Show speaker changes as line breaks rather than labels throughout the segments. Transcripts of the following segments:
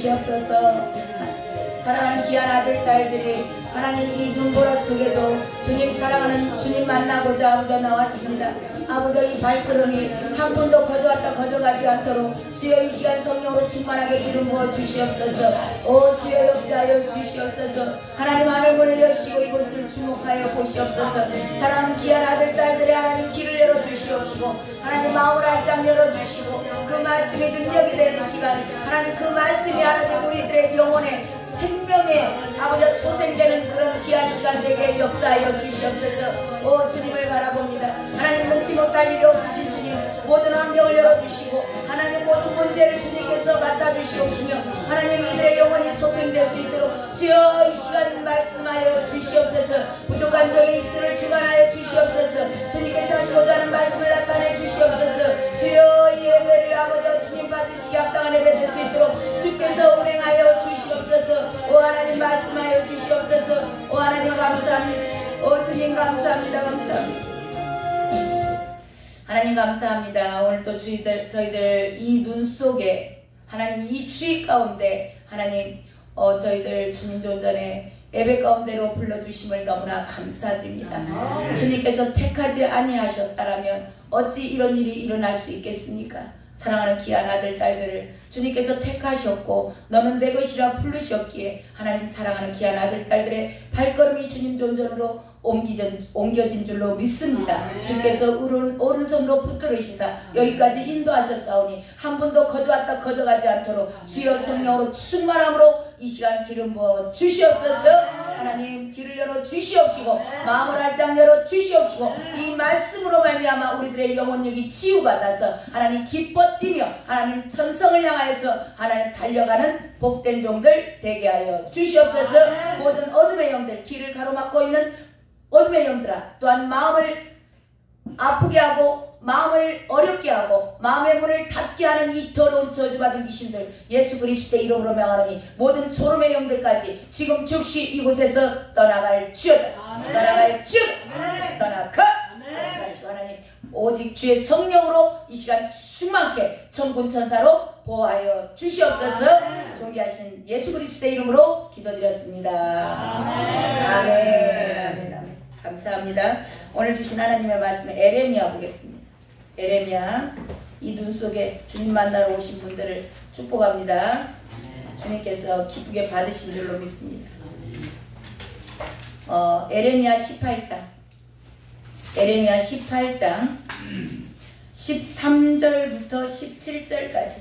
주시옵소서. 사랑하는 귀한 아들 딸들이 하나님 이 눈보라 속에도 주님 사랑하는 주님 만나고자 아버지 나왔습니다. 아버지 이 발걸음이 한 번도 거저왔다 거저가지 않도록 주여 이 시간 성령으로 충만하게 기름 부어 주시옵소서. 오 주여 역사하여 주시옵소서. 하나님 하늘문을 여시고 이곳을 주목하여 보시옵소서. 사랑하는 귀한 아들 딸들의 하나님 길을 열어주시옵시고 하나님 마음을 알짝 열어주시고 그 말씀이 능력이 되는 시간 하나님 그 말씀이 하나님 우리들의 영혼에 생명에 아버지 소생되는 그런 귀한 시간 되게 역사하여 주시옵소서. 오 주님을 바라봅니다. 하나님 능치 못할 일이 없으신 주님 모든 환경을 열어주시고 하나님 모든 문제를 주님께서 맡아주시옵시며 하나님 이들의 영혼이 소생될 수 있도록 주여 이 시간 말씀하여 주시옵소서. 부족한 종의 입술을 주관하여 주시옵소서. 주님께서 하시고자 하는 말씀을 나타내 주시옵소서. 주여 이 예배를 아버지 주님 받으시기 합당한 예배 될 수 있도록 주께서 운행하여 주시옵소서. 오 하나님 말씀하여 주시옵소서. 오 하나님 감사합니다. 오 주님 감사합니다. 감사합니다. 하나님 감사합니다. 오늘 또 저희들 이 눈 속에 하나님 이 추위 가운데 하나님 저희들 주님 존전에 예배 가운데로 불러주심을 너무나 감사드립니다. 주님께서 택하지 아니하셨다라면 어찌 이런 일이 일어날 수 있겠습니까? 사랑하는 귀한 아들 딸들을 주님께서 택하셨고 너는 내 것이라 부르셨기에 하나님 사랑하는 귀한 아들 딸들의 발걸음이 주님 존전으로 옮겨진 줄로 믿습니다. 주께서 오른손으로 붙들으시사 여기까지 인도하셨사오니 한 번도 거저왔다 거저가지 않도록 주여 성령으로 충만함으로 이 시간 기름 부어 주시옵소서. 하나님 길을 열어 주시옵시고 마음을 알짝 열어 주시옵시고 이 말씀으로 말미암아 우리들의 영혼력이 치유받아서 하나님 기뻐 뛰며 하나님 천성을 향하여서 하나님 달려가는 복된 종들 되게 하여 주시옵소서. 모든 어둠의 영들 길을 가로막고 있는 어둠의 영들아 또한 마음을 아프게 하고 마음을 어렵게 하고 마음의 문을 닫게 하는 이 더러운 저주받은 귀신들 예수 그리스도의 이름으로 명하노니 모든 졸음의 영들까지 지금 즉시 이곳에서 떠나갈 주여다. 떠나갈 주여다. 떠나가. 하시고 하나님 오직 주의 성령으로 이 시간 충만케 천군 천사로 보호하여 주시옵소서. 존귀하신 예수 그리스도의 이름으로 기도드렸습니다. 아멘. 아멘. 아멘. 감사합니다. 오늘 주신 하나님의 말씀을 에레미야 보겠습니다. 에레미야 이 눈 속에 주님 만나러 오신 분들을 축복합니다. 주님께서 기쁘게 받으신 줄로 믿습니다. 에레미야 18장 에레미야 18장 13절부터 17절까지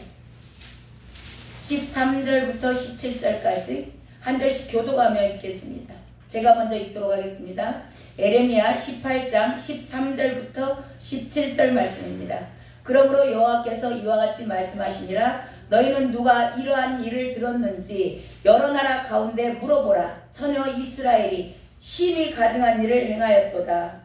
13절부터 17절까지 한 절씩 교도가며 읽겠습니다. 제가 먼저 읽도록 하겠습니다. 에레미야 18장 13절부터 17절 말씀입니다. 그러므로 여호와께서 이와 같이 말씀하시니라. 너희는 누가 이러한 일을 들었는지 여러 나라 가운데 물어보라. 처녀 이스라엘이 심히 가증한 일을 행하였도다.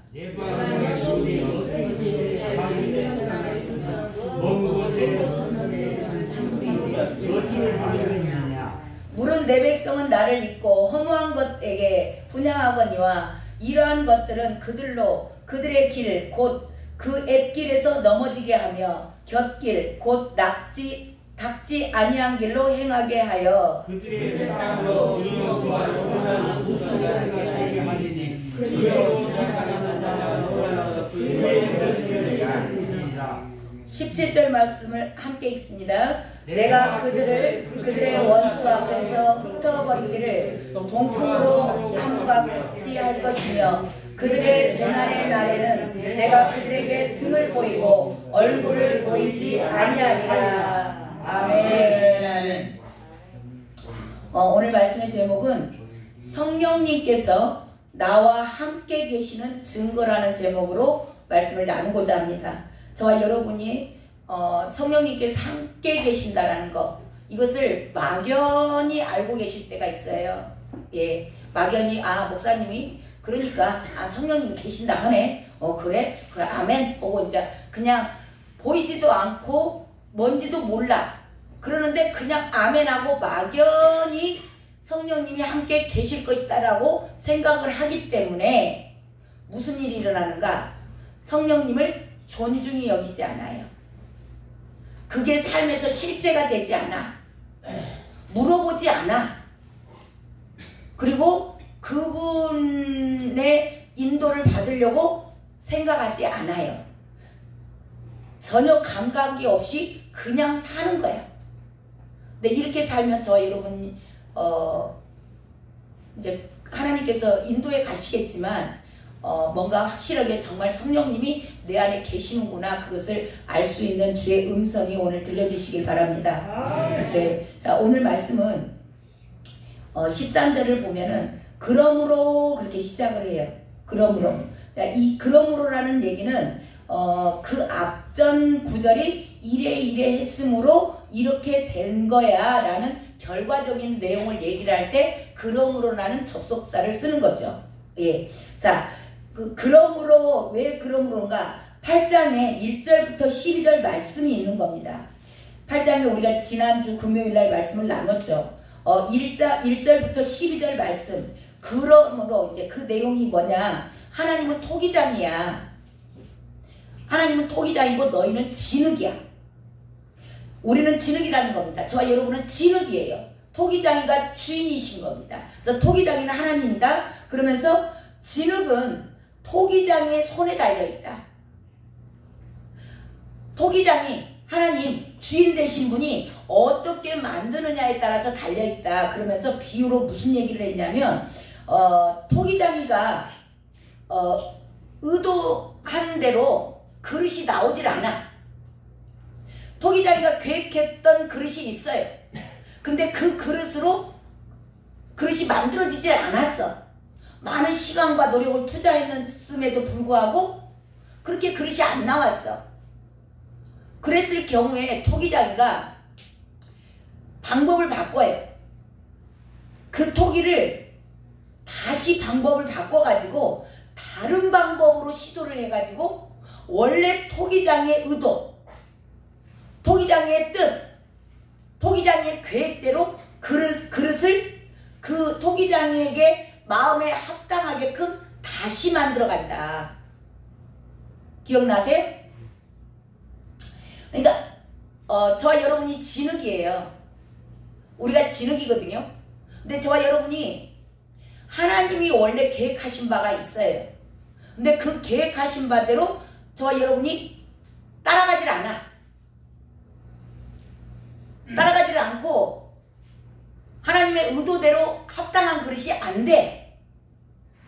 물은 내 백성은 나를 잊고 허무한 것에게 분향하거니와 이러한 것들은 그들로 그들의 길 곧 그 앱길에서 넘어지게 하며 곁길 곧 닥지 아니한 길로 행하게 하여 그들의 땅으로 주님과 영원한 구속을 하게 하리니 그들의 17절 말씀을 함께 읽습니다. 내가 그들의 원수 앞에서 흩어버리기를 동풍으로 함과 같이 할 것이며 그들의 재난의 날에는 내가 그들에게 등을 보이고 얼굴을 보이지 아니하리라. 아멘. 오늘 말씀의 제목은 성령님께서 나와 함께 계시는 증거라는 제목으로 말씀을 나누고자 합니다. 저와 여러분이 성령님께서 함께 계신다라는 것, 이것을 막연히 알고 계실 때가 있어요. 예, 막연히 목사님이 그러니까 성령님이 계신다 하네. 그래 아멘. 이제 그냥 보이지도 않고 뭔지도 몰라. 그러는데 그냥 아멘하고 막연히 성령님이 함께 계실 것이다라고 생각을 하기 때문에 무슨 일이 일어나는가? 성령님을 존중히 여기지 않아요. 그게 삶에서 실제가 되지 않아. 물어보지 않아. 그리고 그분의 인도를 받으려고 생각하지 않아요. 전혀 감각이 없이 그냥 사는 거야. 근데 이렇게 살면 저 여러분 이제 하나님께서 인도에 가시겠지만 뭔가 확실하게 정말 성령님이 내 안에 계시는구나, 그것을 알 수 있는 주의 음성이 오늘 들려주시길 바랍니다. 네, 자, 오늘 말씀은 13절을 보면은 그러므로 그렇게 시작을 해요. 그러므로. 자, 이 그러므로라는 얘기는 그 앞전 구절이 이래 했으므로 이렇게 된 거야 라는 결과적인 내용을 얘기를 할 때 그러므로라는 접속사를 쓰는 거죠. 예. 자, 그러므로, 왜 그러므로인가? 8장에 1절부터 12절 말씀이 있는 겁니다. 8장에 우리가 지난주 금요일날 말씀을 나눴죠. 1절부터 12절 말씀. 그러므로 이제 그 내용이 뭐냐? 하나님은 토기장이야. 하나님은 토기장이고 너희는 진흙이야. 우리는 진흙이라는 겁니다. 저와 여러분은 진흙이에요. 토기장이가 주인이신 겁니다. 그래서 토기장이는 하나님이다. 그러면서 진흙은 토기장의 손에 달려있다. 토기장이 하나님 주인 되신 분이 어떻게 만드느냐에 따라서 달려있다. 그러면서 비유로 무슨 얘기를 했냐면 토기장이가 의도한 대로 그릇이 나오질 않아. 토기장이가 계획했던 그릇이 있어요. 근데 그 그릇으로 그릇이 만들어지질 않았어. 많은 시간과 노력을 투자했음에도 불구하고 그렇게 그릇이 안 나왔어. 그랬을 경우에 토기장이가 방법을 바꿔요. 그 토기를 다시 방법을 바꿔가지고 다른 방법으로 시도를 해가지고 원래 토기장의 의도, 토기장의 뜻, 토기장의 계획대로 그릇을 그 토기장에게 마음에 합당하게끔 다시 만들어간다. 기억나세요? 그러니까 저와 여러분이 진흙이에요. 우리가 진흙이거든요. 근데 저와 여러분이 하나님이 원래 계획하신 바가 있어요. 근데 그 계획하신 바대로 저와 여러분이 따라가질 않아. 따라가지를 않고 하나님의 의도대로 합당한 그릇이 안 돼.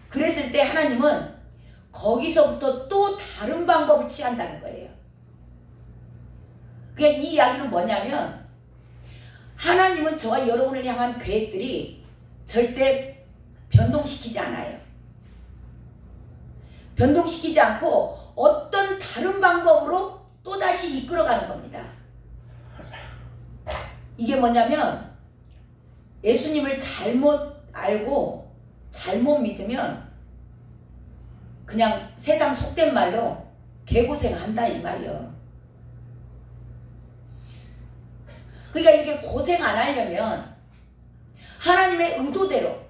그랬을 때 하나님은 거기서부터 또 다른 방법을 취한다는 거예요. 그러니까 이 이야기는 뭐냐면 하나님은 저와 여러분을 향한 계획들이 절대 변동시키지 않아요. 변동시키지 않고 어떤 다른 방법으로 또다시 이끌어가는 겁니다. 이게 뭐냐면 예수님을 잘못 알고 잘못 믿으면 그냥 세상 속된 말로 개고생한다 이 말이요. 그러니까 이렇게 고생 안 하려면 하나님의 의도대로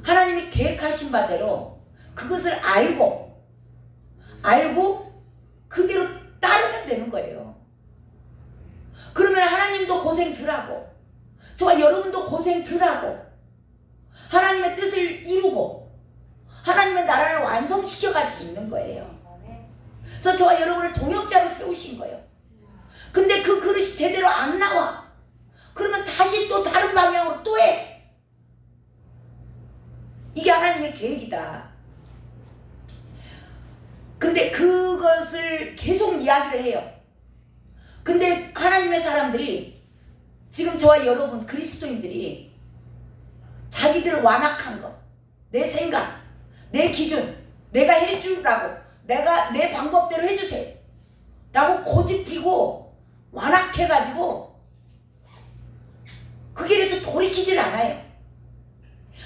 하나님이 계획하신 바대로 그것을 알고 그대로 따르면 되는 거예요. 그러면 하나님도 고생 덜 하고 저와 여러분도 고생 덜 하고 하나님의 뜻을 이루고 하나님의 나라를 완성시켜 갈 수 있는 거예요. 그래서 저와 여러분을 동역자로 세우신 거예요. 근데 그 그릇이 제대로 안 나와. 그러면 다시 또 다른 방향으로 또 해. 이게 하나님의 계획이다. 근데 그것을 계속 이야기를 해요. 근데 하나님의 사람들이 지금 저와 여러분 그리스도인들이 자기들 완악한 거, 내 생각, 내 기준, 내가 해주라고, 내 방법대로 해주세요 라고 고집피고 완악해가지고 그 길에서 돌이키질 않아요.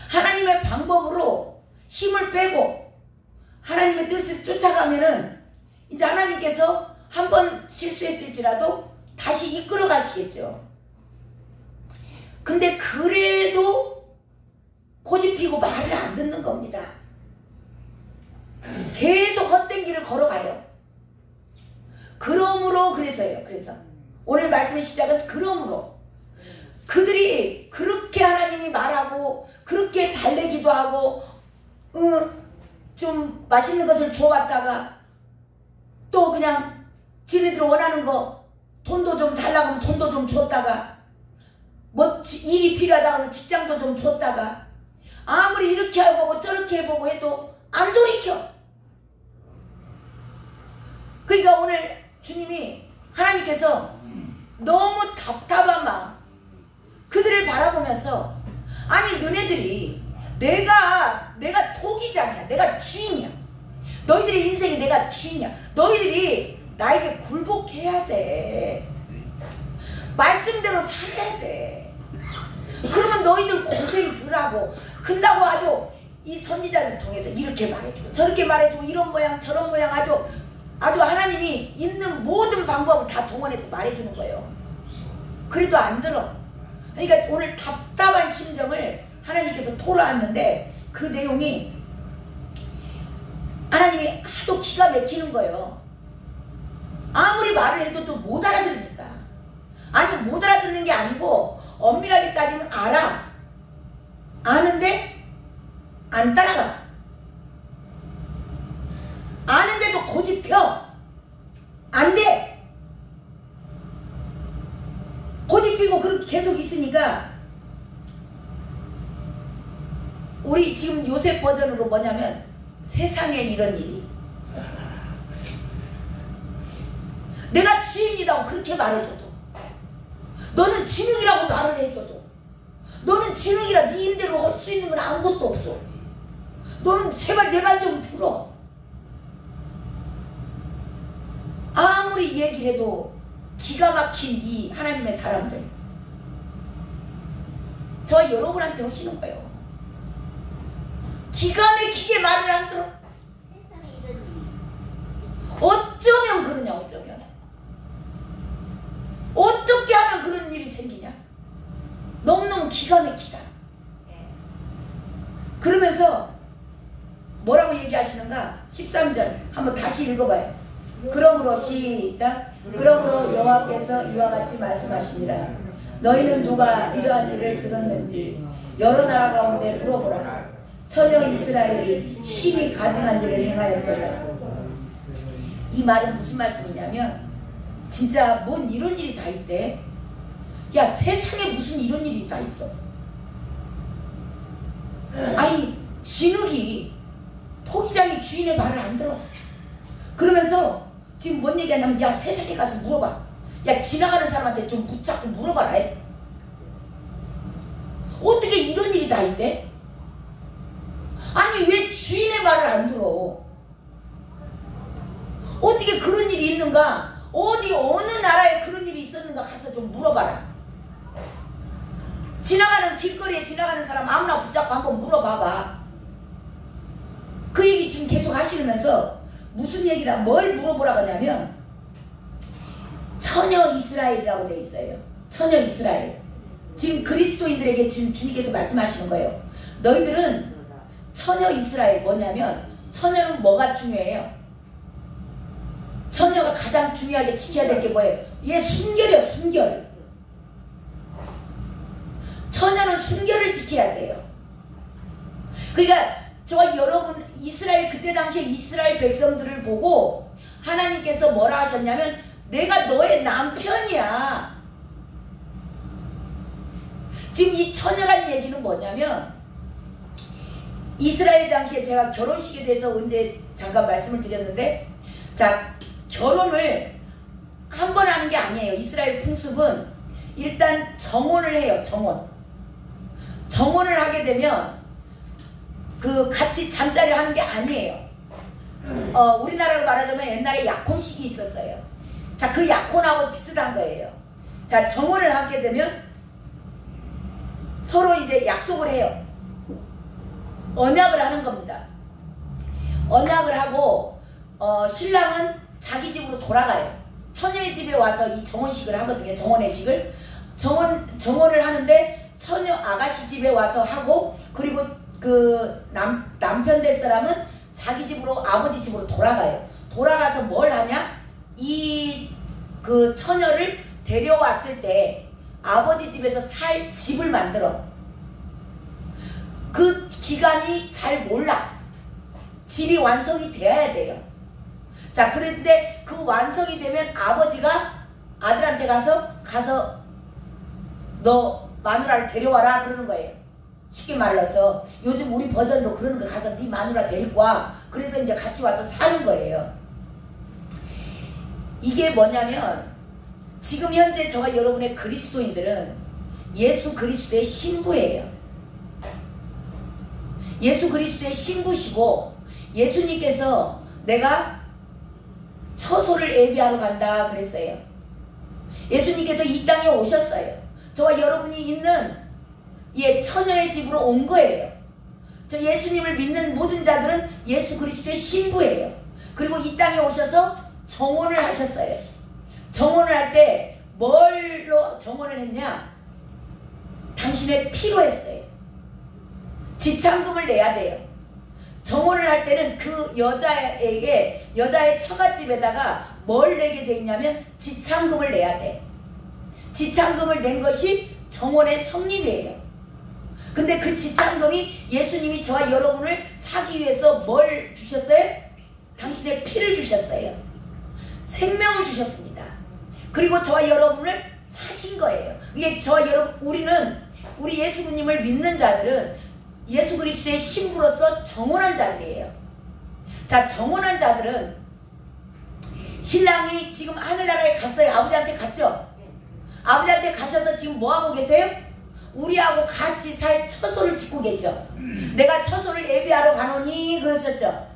하나님의 방법으로 힘을 빼고 하나님의 뜻을 쫓아가면은 이제 하나님께서 한번 실수했을지라도 다시 이끌어 가시겠죠. 근데 그래도 고집피고 말을 안 듣는 겁니다. 계속 헛된 길을 걸어가요. 그러므로 그래서요. 그래서 오늘 말씀의 시작은 그러므로 그들이 그렇게 하나님이 말하고 그렇게 달래기도 하고 좀 맛있는 것을 줘왔다가 또 그냥 지네들 원하는 거 돈도 좀 달라고 하면 돈도 좀 줬다가 뭐 일이 필요하다고 하면 직장도 좀 줬다가 아무리 이렇게 해보고 저렇게 해보고 해도 안 돌이켜. 그러니까 오늘 주님이 하나님께서 너무 답답한 마음 그들을 바라보면서 아니 너네들이 내가 토기장이야. 내가 주인이야. 너희들의 인생이 내가 주인이야. 너희들이 나에게 굴복해야 돼. 말씀대로 살아야 돼. 그러면 너희들 고생 덜 하고 근다고 아주 이 선지자를 통해서 이렇게 말해주고 저렇게 말해주고 이런 모양 저런 모양 아주 하나님이 있는 모든 방법을 다 동원해서 말해주는 거예요. 그래도 안 들어. 그러니까 오늘 답답한 심정을 하나님께서 토로하는데 그 내용이 하나님이 하도 기가 막히는 거예요. 아무리 말을 해도 또 못 알아들으니까. 아니 못 알아듣는 게 아니고 엄밀하게 따지면 알아. 아는데 안 따라가. 아는데도 고집펴. 안 돼. 고집피고 그렇게 계속 있으니까 우리 지금 요새 버전으로 뭐냐면 세상에 이런 일이 내가 주인이라고 그렇게 말해줘도 너는 진흙이라고 말을 해줘도 너는 진흙이라 네 힘대로 할 수 있는 건 아무것도 없어. 너는 제발 내 말 좀 들어. 아무리 얘기를 해도 기가 막힌 이 하나님의 사람들 저 여러분한테 오시는 거예요. 기가 막히게 말을 안 들어. 어쩌면 그러냐. 어떻게 하면 그런 일이 생기냐. 너무너무 기가 막히다. 그러면서 뭐라고 얘기하시는가. 13절 한번 다시 읽어봐요. 그러므로 시작. 그러므로 여호와께서 이와 같이 말씀하십니다. 너희는 누가 이러한 일을 들었는지 여러 나라 가운데 물어보라. 처녀 이스라엘이 심히 가증한 일을 행하였더라. 이 말은 무슨 말씀이냐면 진짜 뭔 이런 일이 다 있대. 야 세상에 무슨 이런 일이 다 있어. 아니 진흙이 토기장이 주인의 말을 안 들어. 그러면서 지금 뭔 얘기하냐면 야 세상에 가서 물어봐. 야 지나가는 사람한테 좀 붙잡고 물어봐라. 어떻게 이런 일이 다 있대? 아니 왜 주인의 말을 안 들어? 어떻게 그런 일이 있는가? 어느 나라에 그런 일이 있었는가 가서 좀 물어봐라. 지나가는 길거리에 지나가는 사람 아무나 붙잡고 한번 물어봐봐. 그 얘기 지금 계속 하시면서 무슨 얘기라 뭘 물어보라고 하냐면 처녀 이스라엘이라고 돼 있어요. 처녀 이스라엘. 지금 그리스도인들에게 주님께서 말씀하시는 거예요. 너희들은 처녀 이스라엘 뭐냐면 처녀는 뭐가 중요해요? 처녀가 가장 중요하게 지켜야 될 게 뭐예요? 얘 순결이요. 순결. 처녀는 순결을 지켜야 돼요. 그러니까 저와 여러분 이스라엘 그때 당시에 이스라엘 백성들을 보고 하나님께서 뭐라 하셨냐면 내가 너의 남편이야. 지금 이 처녀란 얘기는 뭐냐면 이스라엘 당시에 제가 결혼식에 대해서 언제 잠깐 말씀을 드렸는데 자 결혼을 한 번 하는 게 아니에요. 이스라엘 풍습은 일단 정혼을 해요. 정혼을 하게 되면 그 같이 잠자리를 하는 게 아니에요. 우리나라로 말하자면 옛날에 약혼식이 있었어요. 자, 그 약혼하고 비슷한 거예요. 자, 정혼을 하게 되면 서로 이제 약속을 해요. 언약을 하는 겁니다. 언약을 하고 신랑은 자기 집으로 돌아가요. 처녀의 집에 와서 이 정혼식을 하거든요. 정혼회식을. 정혼을 하는데 처녀 아가씨 집에 와서 하고 그리고 그 남편 될 사람은 자기 집으로 아버지 집으로 돌아가요. 돌아가서 뭘 하냐? 이 그 처녀를 데려왔을 때 아버지 집에서 살 집을 만들어. 그 기간이 잘 몰라. 집이 완성이 되어야 돼요. 자, 그런데 그 완성이 되면 아버지가 아들한테 가서 너 마누라를 데려와라 그러는 거예요. 쉽게 말해서 요즘 우리 버전으로 그러는 거, 가서 네 마누라 데리고 와. 그래서 이제 같이 와서 사는 거예요. 이게 뭐냐면 지금 현재 저와 여러분의 그리스도인들은 예수 그리스도의 신부예요. 예수 그리스도의 신부시고, 예수님께서 내가 처소를 예비하러 간다 그랬어요. 예수님께서 이 땅에 오셨어요. 저와 여러분이 있는 처녀의 집으로 온 거예요. 저 예수님을 믿는 모든 자들은 예수 그리스도의 신부예요. 그리고 이 땅에 오셔서 정혼을 하셨어요. 정혼을 할 때 뭘로 정혼을 했냐? 당신의 피로 했어요. 지참금을 내야 돼요. 정혼을 할 때는 그 여자에게, 여자의 처갓집에다가 뭘 내게 돼 있냐면 지참금을 내야 돼. 지참금을 낸 것이 정혼의 성립이에요. 근데 그 지참금이, 예수님이 저와 여러분을 사기 위해서 뭘 주셨어요? 당신의 피를 주셨어요. 생명을 주셨습니다. 그리고 저와 여러분을 사신 거예요. 이게 저와 여러분, 우리 예수님을 믿는 자들은 예수 그리스도의 신부로서 정혼한 자들이에요. 자, 정혼한 자들은 신랑이 지금 하늘나라에 갔어요. 아버지한테 갔죠? 아버지한테 가셔서 지금 뭐하고 계세요? 우리하고 같이 살 처소를 짓고 계셔. 내가 처소를 예비하러 가노니 그러셨죠?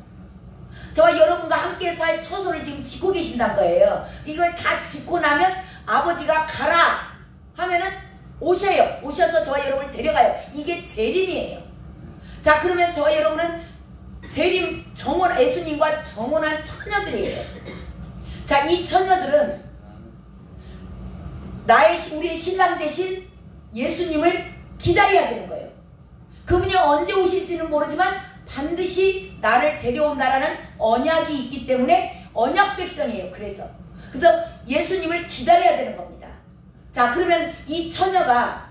저와 여러분과 함께 살 처소를 지금 짓고 계신단 거예요. 이걸 다 짓고 나면 아버지가 가라 하면은 오셔요. 오셔서 저와 여러분을 데려가요. 이게 재림이에요. 자, 그러면 저와 여러분은 재림, 예수님과 정혼한 처녀들이에요. 자, 이 처녀들은 우리의 신랑 대신 예수님을 기다려야 되는 거예요. 그분이 언제 오실지는 모르지만 반드시 나를 데려온다라는 언약이 있기 때문에 언약 백성이에요. 그래서 예수님을 기다려야 되는 겁니다. 자, 그러면 이 처녀가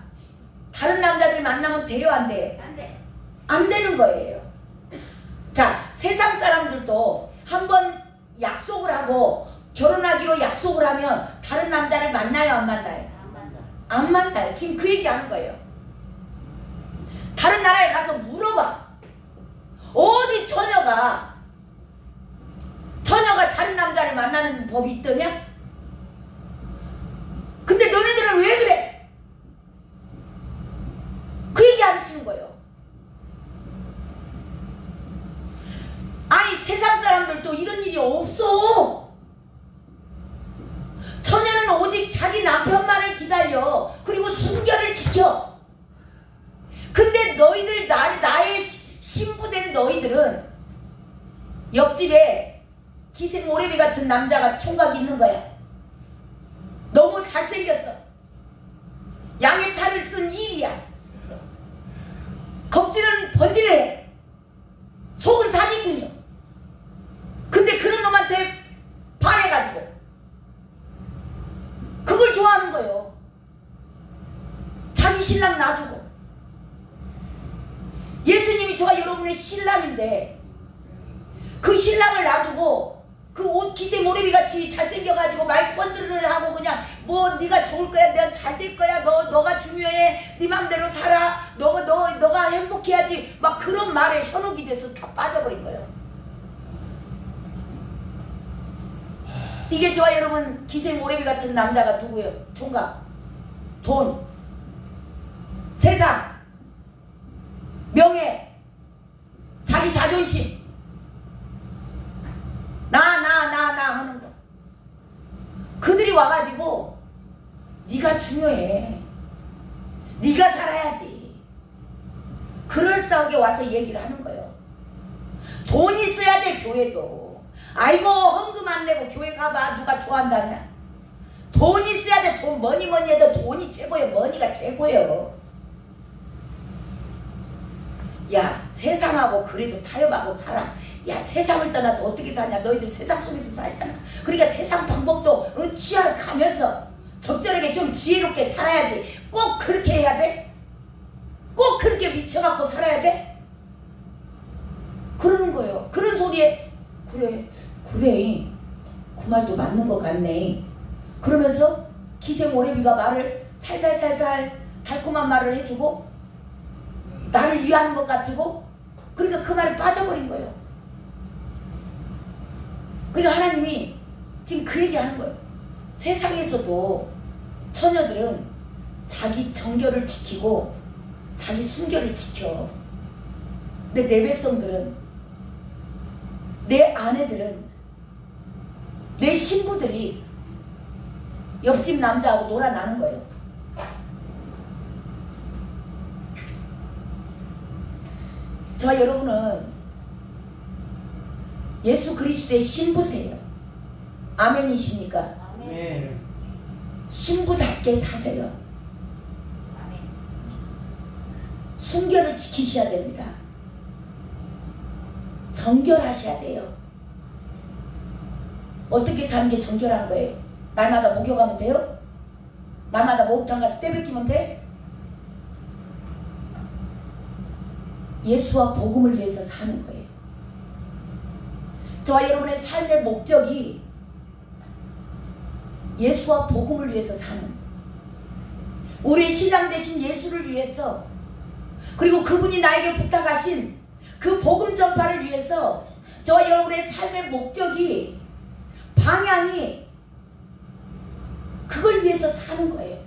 다른 남자들 만나면 데려간대요. 안 되는 거예요. 자, 세상 사람들도 한번 약속을 하고 결혼하기로 약속을 하면 다른 남자를 만나요, 안 만나요? 안 만나요. 지금 그 얘기하는 거예요. 다른 나라에 가서 물어봐. 어디 처녀가 다른 남자를 만나는 법이 있더냐? 근데 너네들은 왜 그래? 그 얘기 하시는 거예요. 아니, 세상 사람들도 이런 일이 없어. 처녀는 오직 자기 남편만을 기다려. 그리고 순결을 지켜. 근데 너희들, 나의 신부된 너희들은 옆집에 기생 오래비 같은 남자가 총각이 있는 거야. 너무 잘생겼어. 양의 탈을 쓴 입이야. 겁질은 번질해. 속은 사기꾼이야. 근데 그런 놈한테 반해가지고 그걸 좋아하는 거예요. 자기 신랑 놔두고. 예수님이 저와 여러분의 신랑인데 그 신랑을 놔두고 그 옷 기생 오래비같이 잘생겨가지고 말 번들을 하고 그냥 뭐 네가 좋을 거야, 내가 잘 될 거야, 너가 중요해, 네 맘대로 살아, 너가 행복해야지, 막 그런 말에 현혹이 돼서 다 빠져버린 거예요. 이게 저와 여러분 기생 오래비 같은 남자가 누구예요? 총각, 돈, 세상, 명예, 자기 자존심, 나 하는 거. 그들이 와가지고 네가 중요해, 네가 살아야지, 그럴싸하게 와서 얘기를 하는 거예요. 돈 있어야 돼. 교회도 아이고 헌금 안 내고 교회 가봐 누가 좋아한다냐. 돈 있어야 돼. 돈 뭐니 해도 돈이 최고예요. 머니가 최고예요. 야, 세상하고 그래도 타협하고 살아. 야, 세상을 떠나서 어떻게 사냐. 너희들 세상 속에서 살잖아. 그러니까 세상 방법도 취하가면서 적절하게 좀 지혜롭게 살아야지. 꼭 그렇게 해야 돼? 꼭 그렇게 미쳐갖고 살아야 돼? 그러는 거예요. 그런 소리에 그래 그 말도 맞는 것 같네. 그러면서 기생오래비가 말을 살살살살 달콤한 말을 해주고 나를 위하는 것 같고, 그러니까 그 말에 빠져버린 거예요. 그러니까 하나님이 지금 그 얘기하는 거예요. 세상에서도 처녀들은 자기 정결을 지키고 자기 순결을 지켜. 근데 내 백성들은, 내 아내들은, 내 신부들이 옆집 남자하고 놀아나는 거예요. 저와 여러분은 예수 그리스도의 신부세요. 아멘이십니까?
아멘.
신부답게 사세요. 순결을 지키셔야 됩니다. 정결하셔야 돼요. 어떻게 사는 게 정결한 거예요? 날마다 목욕하면 돼요? 날마다 목욕탕 가서 떼벗기면 돼? 예수와 복음을 위해서 사는 거예요. 저와 여러분의 삶의 목적이 예수와 복음을 위해서 사는, 우리의 신랑 되신 예수를 위해서, 그리고 그분이 나에게 부탁하신 그 복음 전파를 위해서 저와 여러분의 삶의 목적이, 방향이 그걸 위해서 사는 거예요.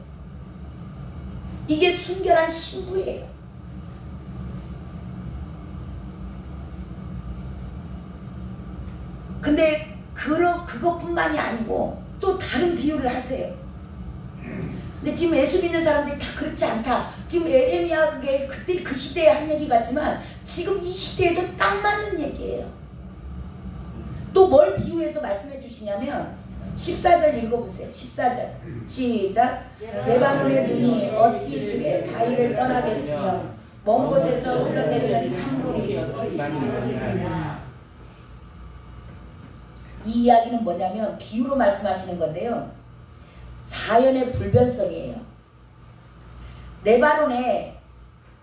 이게 순결한 신부예요. 근데 그것뿐만이 아니고 또 다른 비유를 하세요. 근데 지금 예수 믿는 사람들이 다 그렇지 않다. 지금 에레미야의 그때 그 시대에 한 얘기 같지만 지금 이 시대에도 딱 맞는 얘기예요. 또 뭘 비유해서 말씀해 주시냐면 14절 읽어보세요. 14절 시작. 레바논의 눈이 어찌 들의 바위를 떠나겠으며 먼 곳에서 흘러내리는 찬물이 이 이야기는 뭐냐면 비유로 말씀하시는 건데요. 자연의 불변성이에요. 레바논에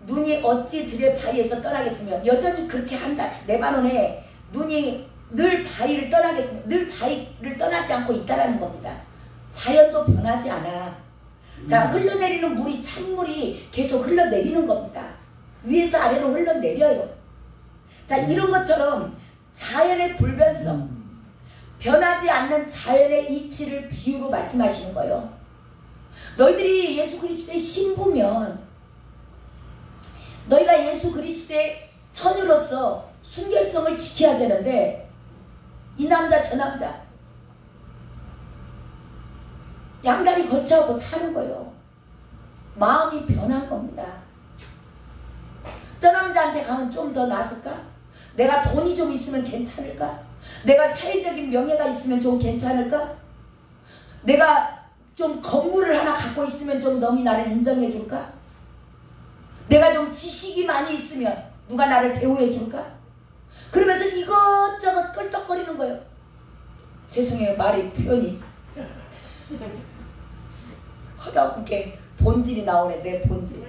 눈이 어찌 들의 바위에서 떠나겠으면 여전히 그렇게 한다. 레바논에 눈이 늘 바위를 떠나겠으면 늘 바위를 떠나지 않고 있다라는 겁니다. 자연도 변하지 않아. 자, 흘러내리는 물이 찬물이 계속 흘러내리는 겁니다. 위에서 아래로 흘러내려요. 자, 이런 것처럼 자연의 불변성, 변하지 않는 자연의 이치를 비유로 말씀하시는 거예요. 너희들이 예수 그리스도의 신부면, 너희가 예수 그리스도의 처녀로서 순결성을 지켜야 되는데 이 남자 저 남자 양다리 걸쳐하고 사는 거예요. 마음이 변한 겁니다. 저 남자한테 가면 좀 더 나았을까? 내가 돈이 좀 있으면 괜찮을까? 내가 사회적인 명예가 있으면 좀 괜찮을까? 내가 좀 건물을 하나 갖고 있으면 좀 너무 나를 인정해 줄까? 내가 좀 지식이 많이 있으면 누가 나를 대우해 줄까? 그러면서 이것저것 끌떡거리는 거예요. 죄송해요, 말이 표현이 하다 보니까 본질이 나오네. 내 본질.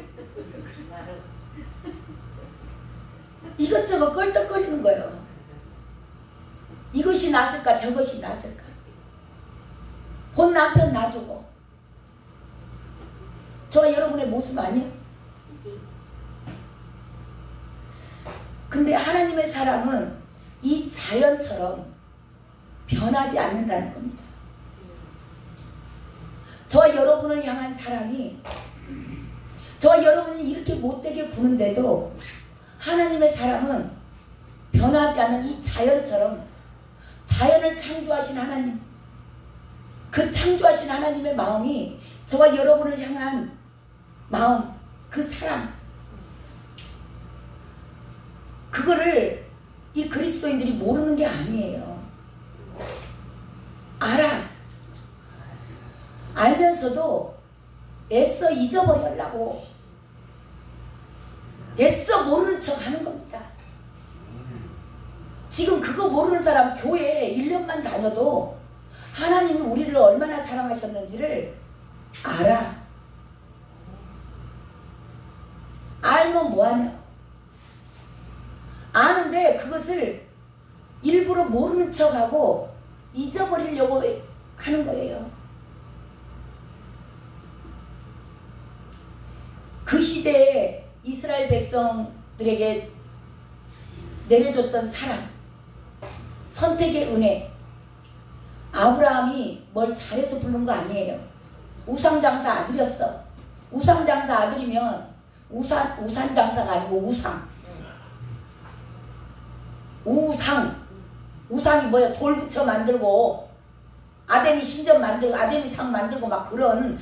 이것저것 끌떡거리는 거예요. 이것이 낫을까 저것이 낫을까. 본 남편 놔두고. 저와 여러분의 모습 아니에요? 근데 하나님의 사랑은 이 자연처럼 변하지 않는다는 겁니다. 저와 여러분을 향한 사랑이, 저와 여러분이 이렇게 못되게 구는데도 하나님의 사랑은 변하지 않는 이 자연처럼, 자연을 창조하신 하나님, 그 창조하신 하나님의 마음이 저와 여러분을 향한 마음, 그 사랑, 그거를 이 그리스도인들이 모르는 게 아니에요. 알아. 알면서도 애써 잊어버리려고 애써 모르는 척 하는 겁니다. 지금 그거 모르는 사람 교회에 1년만 다녀도 하나님이 우리를 얼마나 사랑하셨는지를 알아. 알면 뭐하냐. 아는데 그것을 일부러 모르는 척하고 잊어버리려고 하는 거예요. 그 시대에 이스라엘 백성들에게 내려줬던 사랑, 선택의 은혜. 아브라함이 뭘 잘해서 부른 거 아니에요. 우상장사 아들이었어. 우상장사 아들이면 우산장사가 아니고 우상이 뭐야? 돌 붙여 만들고 아데미 신전 만들고 아데미 상 만들고 막 그런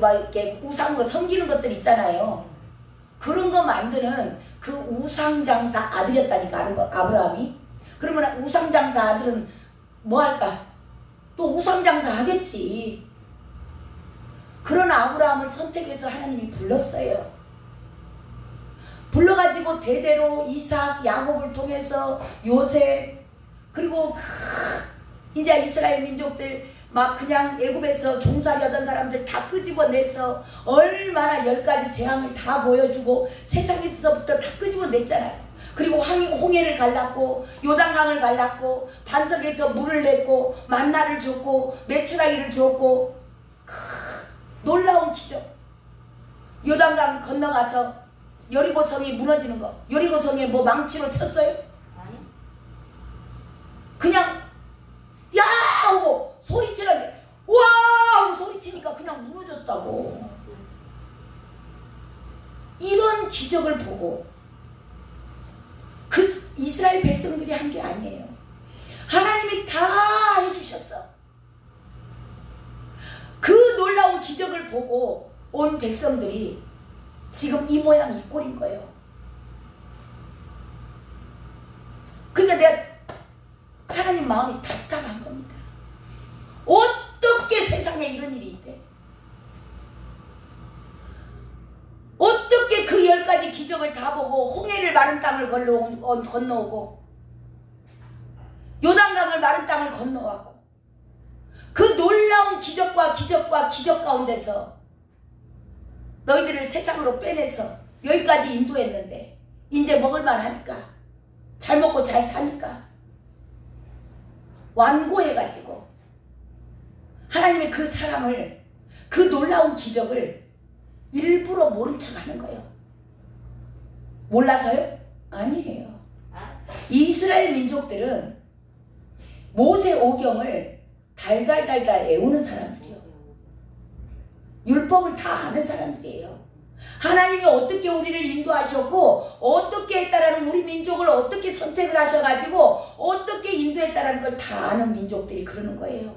막 이렇게 우상으로 섬기는 것들 있잖아요. 그런 거 만드는 그 우상장사 아들이었다니까 아브라함이. 그러면 우상장사 아들은 뭐 할까? 또 우상장사 하겠지. 그런 아브라함을 선택해서 하나님이 불렀어요. 불러가지고 대대로 이삭, 야곱을 통해서 요셉, 그리고 이제 이스라엘 민족들 막 그냥 애굽에서 종살이하던 사람들 다 끄집어내서 얼마나 10가지 재앙을 다 보여주고 세상에서부터 다 끄집어냈잖아요. 그리고 홍해를 갈랐고 요단강을 갈랐고 반석에서 물을 냈고 만나를 줬고 메추라기를 줬고 놀라운 기적. 요단강 건너가서 여리고성이 무너지는 거. 여리고성에 뭐 망치로 쳤어요? 아니. 그냥 야 하고 소리치라게 와 하고 소리치니까 그냥 무너졌다고. 이런 기적을 보고 그 이스라엘 백성들이 한 게 아니에요. 하나님이 다 해주셨어. 그 놀라운 기적을 보고 온 백성들이 지금 이 모양 이 꼴인 거예요. 그러니까 내가 하나님 마음이 답답한 겁니다. 어떻게 세상에 이런 일이 있대? 어떻게 그 10가지 기적을 다 보고 홍해를 마른 땅을 건너오고 요단강을 마른 땅을 건너왔고 그 놀라운 기적 가운데서 너희들을 세상으로 빼내서 여기까지 인도했는데 이제 먹을만 하니까 잘 먹고 잘 사니까 완고해가지고 하나님의 그 사랑을, 그 놀라운 기적을 일부러 모른 척 하는 거예요. 몰라서요? 아니에요. 이스라엘 민족들은 모세 오경을 달달달달 애우는 사람들이에요. 율법을 다 아는 사람들이에요. 하나님이 어떻게 우리를 인도하셨고 어떻게 했다라는, 우리 민족을 어떻게 선택을 하셔가지고 어떻게 인도했다라는 걸 다 아는 민족들이 그러는 거예요.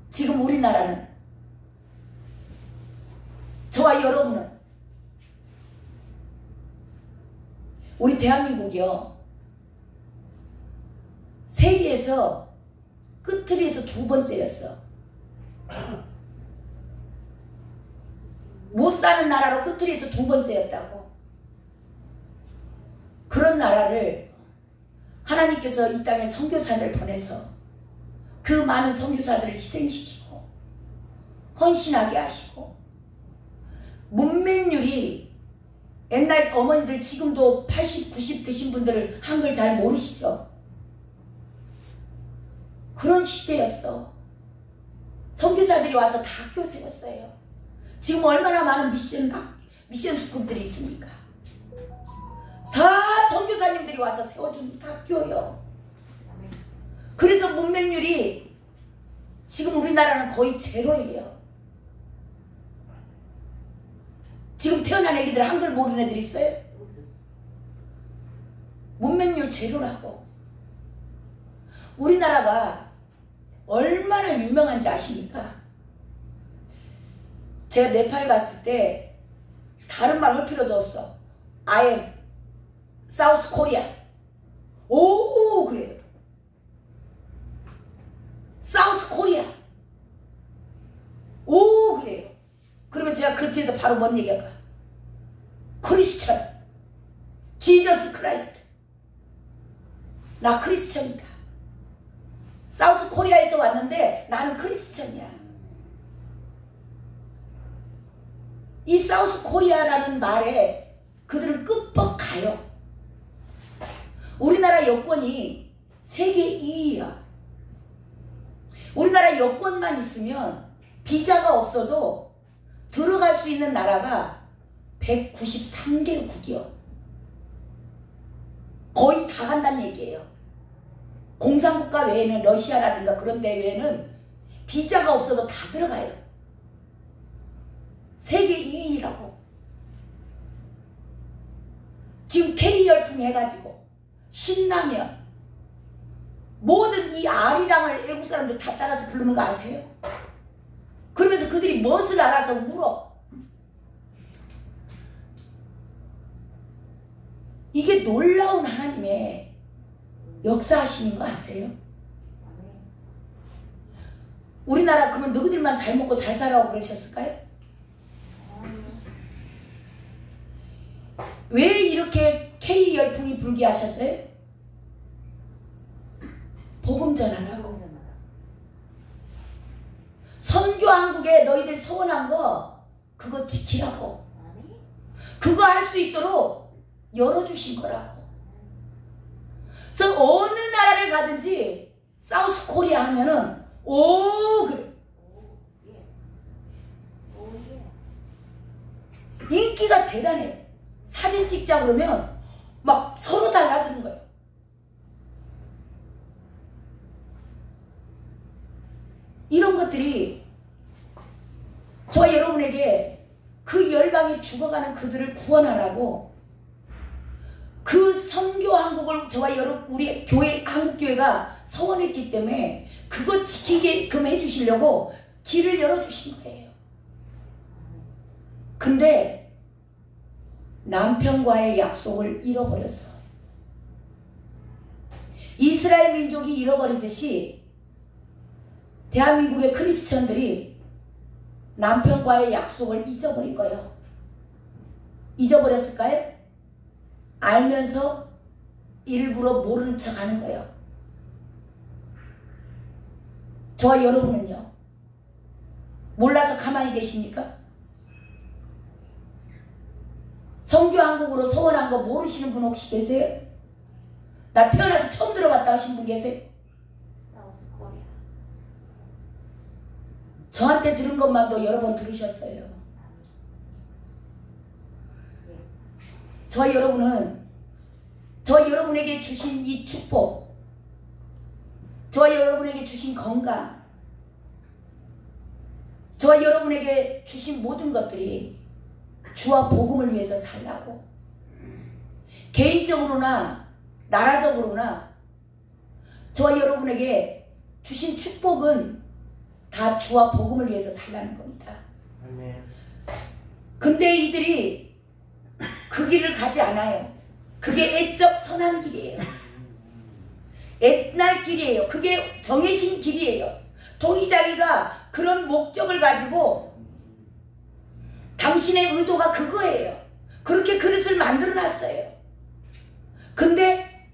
지금 우리나라는, 저와 여러분은, 우리 대한민국이요, 세계에서 끝트리에서 2번째였어. 못 사는 나라로 끝트리에서 2번째였다고. 그런 나라를 하나님께서 이 땅에 선교사를 보내서 그 많은 선교사들을 희생시키고 헌신하게 하시고, 문맹률이, 옛날 어머니들 지금도 80, 90 드신 분들 한글 잘 모르시죠? 그런 시대였어. 선교사들이 와서 다 학교 세웠어요. 지금 얼마나 많은 미션 스쿨들이 있습니까? 다 선교사님들이 와서 세워준 학교요. 그래서 문맹률이 지금 우리나라는 거의 제로예요. 지금 태어난 애기들 한글 모르는 애들 있어요? 문맹률 제로라고. 우리나라가 얼마나 유명한지 아십니까? 제가 네팔 갔을 때 다른 말 할 필요도 없어. I am South Korea. 오 그래요. South Korea. 오 그래요. 그러면 제가 그 뒤에서 바로 뭔 얘기할까? 크리스천. 지저스 크라이스트. 나 크리스천이다. 사우스 코리아에서 왔는데 나는 크리스천이야. 이 사우스 코리아라는 말에 그들은 끔뻑 가요. 우리나라 여권이 세계 2위야. 우리나라 여권만 있으면 비자가 없어도 들어갈 수 있는 나라가 193개국이요. 거의 다 간다는 얘기예요. 공산국가 외에는 러시아라든가 그런 데 외에는 비자가 없어도 다 들어가요. 세계 2위라고. 지금 K열풍 해가지고 신라면 모든 이 아리랑을 외국 사람들 다 따라서 부르는 거 아세요? 그러면서 그들이 무엇을 알아서 울어. 이게 놀라운 하나님의 역사하시는 거 아세요? 우리나라 그러면 너희들만 잘 먹고 잘 살라고 그러셨을까요? 왜 이렇게 K열풍이 불게 하셨어요? 복음 전하라고. 선교한국에 너희들 소원한 거 그거 지키라고. 그거 할 수 있도록 열어주신 거라고. 그래서 어느 나라를 가든지 사우스 코리아 하면은 오 그래. 인기가 대단해. 사진 찍자 그러면 막 서로 달라드는 거예요. 이런 것들이 저와 여러분에게 그 열방이 죽어가는 그들을 구원하라고 그 선교한국을 저와 여러분 우리 교회 한국교회가 서원했기 때문에 그거 지키게끔 해주시려고 길을 열어주신 거예요. 근데 남편과의 약속을 잃어버렸어. 이스라엘 민족이 잃어버리듯이 대한민국의 크리스천들이 남편과의 약속을 잊어버린 거예요. 잊어버렸을까요? 알면서 일부러 모르는 척 하는 거예요. 저와 여러분은요? 몰라서 가만히 계십니까? 선교한국으로 소원한 거 모르시는 분 혹시 계세요? 나 태어나서 처음 들어봤다 하신 분 계세요? 저한테 들은 것만도 여러 번 들으셨어요. 저와 여러분은 저와 여러분에게 주신 이 축복, 저와 여러분에게 주신 건강, 저와 여러분에게 주신 모든 것들이 주와 복음을 위해서 살라고 개인적으로나 나라적으로나 저와 여러분에게 주신 축복은 다 주와 복음을 위해서 살라는 겁니다. 근데 이들이 그 길을 가지 않아요. 그게 애적 선한 길이에요. 옛날 길이에요. 그게 정해진 길이에요. 동의자기가 그런 목적을 가지고 당신의 의도가 그거예요. 그렇게 그릇을 만들어 놨어요. 근데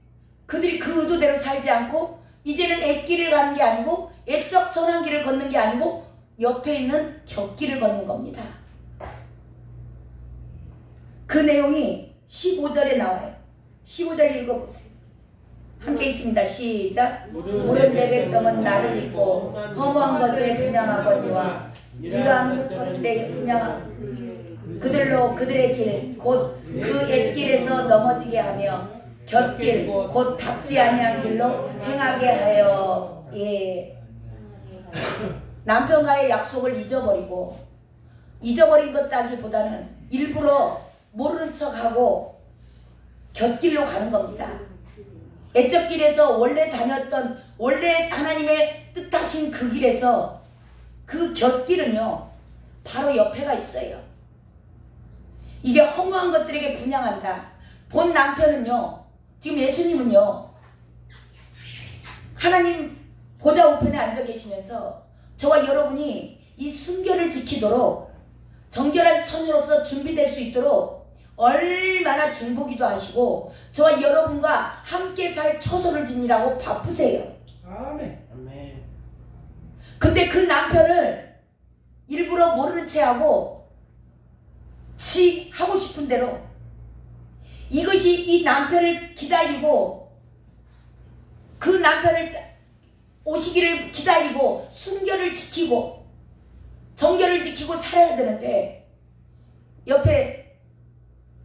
그들이 그 의도대로 살지 않고 이제는 애길을 가는 게 아니고 애적 선한 길을 걷는 게 아니고 옆에 있는 곁길을 걷는 겁니다. 그 내용이 15절에 나와요. 15절 읽어보세요. 함께 있습니다. 시작. 물은 내 백성은 나를 잊고 허무한 것에 분향하거니와 이러한 것들에 분향한 그들로 그들의 길 곧 그 옛길에서 넘어지게 하며 곁길 곧 닿지 아니한 길로 행하게 하여. 예. 남편과의 약속을 잊어버린 것다기보다는 일부러 모르는 척하고 곁길로 가는 겁니다. 애적 길에서 원래 다녔던 원래 하나님의 뜻하신 그 길에서 그 곁길은요 바로 옆에가 있어요. 이게 허무한 것들에게 분향한다. 본 남편은요 지금 예수님은요 하나님 보좌 우편에 앉아 계시면서 저와 여러분이 이 순결을 지키도록 정결한 처녀로서 준비될 수 있도록 얼마나 중보기도 하시고 저와 여러분과 함께 살 초소를 지니라고 바쁘세요.
아멘.
근데 그 남편을 일부러 모르는 채 하고 지 하고 싶은 대로. 이것이 이 남편을 기다리고 그 남편을 오시기를 기다리고 순결을 지키고 정결을 지키고 살아야 되는데, 옆에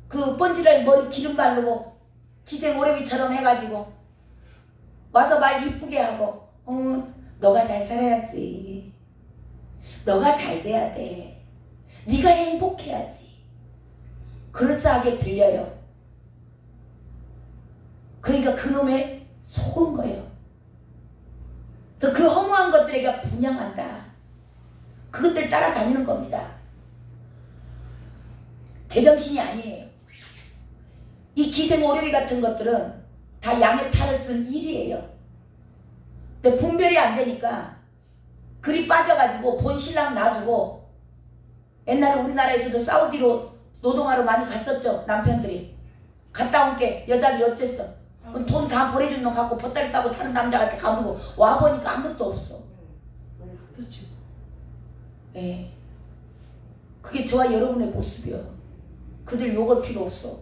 그 번지를 머리 기름 바르고 기생 오래비처럼 해가지고 와서 말 이쁘게 하고, 너가 잘 살아야지, 너가 잘 돼야 돼, 네가 행복해야지, 그럴싸하게 들려요. 그러니까 그놈의 속은 거예요. 그래서 그 허무한 것들에게 분양한다. 그것들 따라다니는 겁니다. 제정신이 아니에요. 이 기생 오래비 같은 것들은 다 양의 탈을 쓴 일이에요. 근데 분별이 안 되니까 그리 빠져가지고 본 신랑 놔두고, 옛날에 우리나라에서도 사우디로 노동하러 많이 갔었죠. 남편들이 갔다 온 게 여자들이 어쨌어. 돈 다 보내준 놈 갖고 보따리 싸고 타는 남자한테 가보고 와보니까 아무것도 없어.
그렇지.
네. 그게 저와 여러분의 모습이요. 그들 욕할 필요 없어.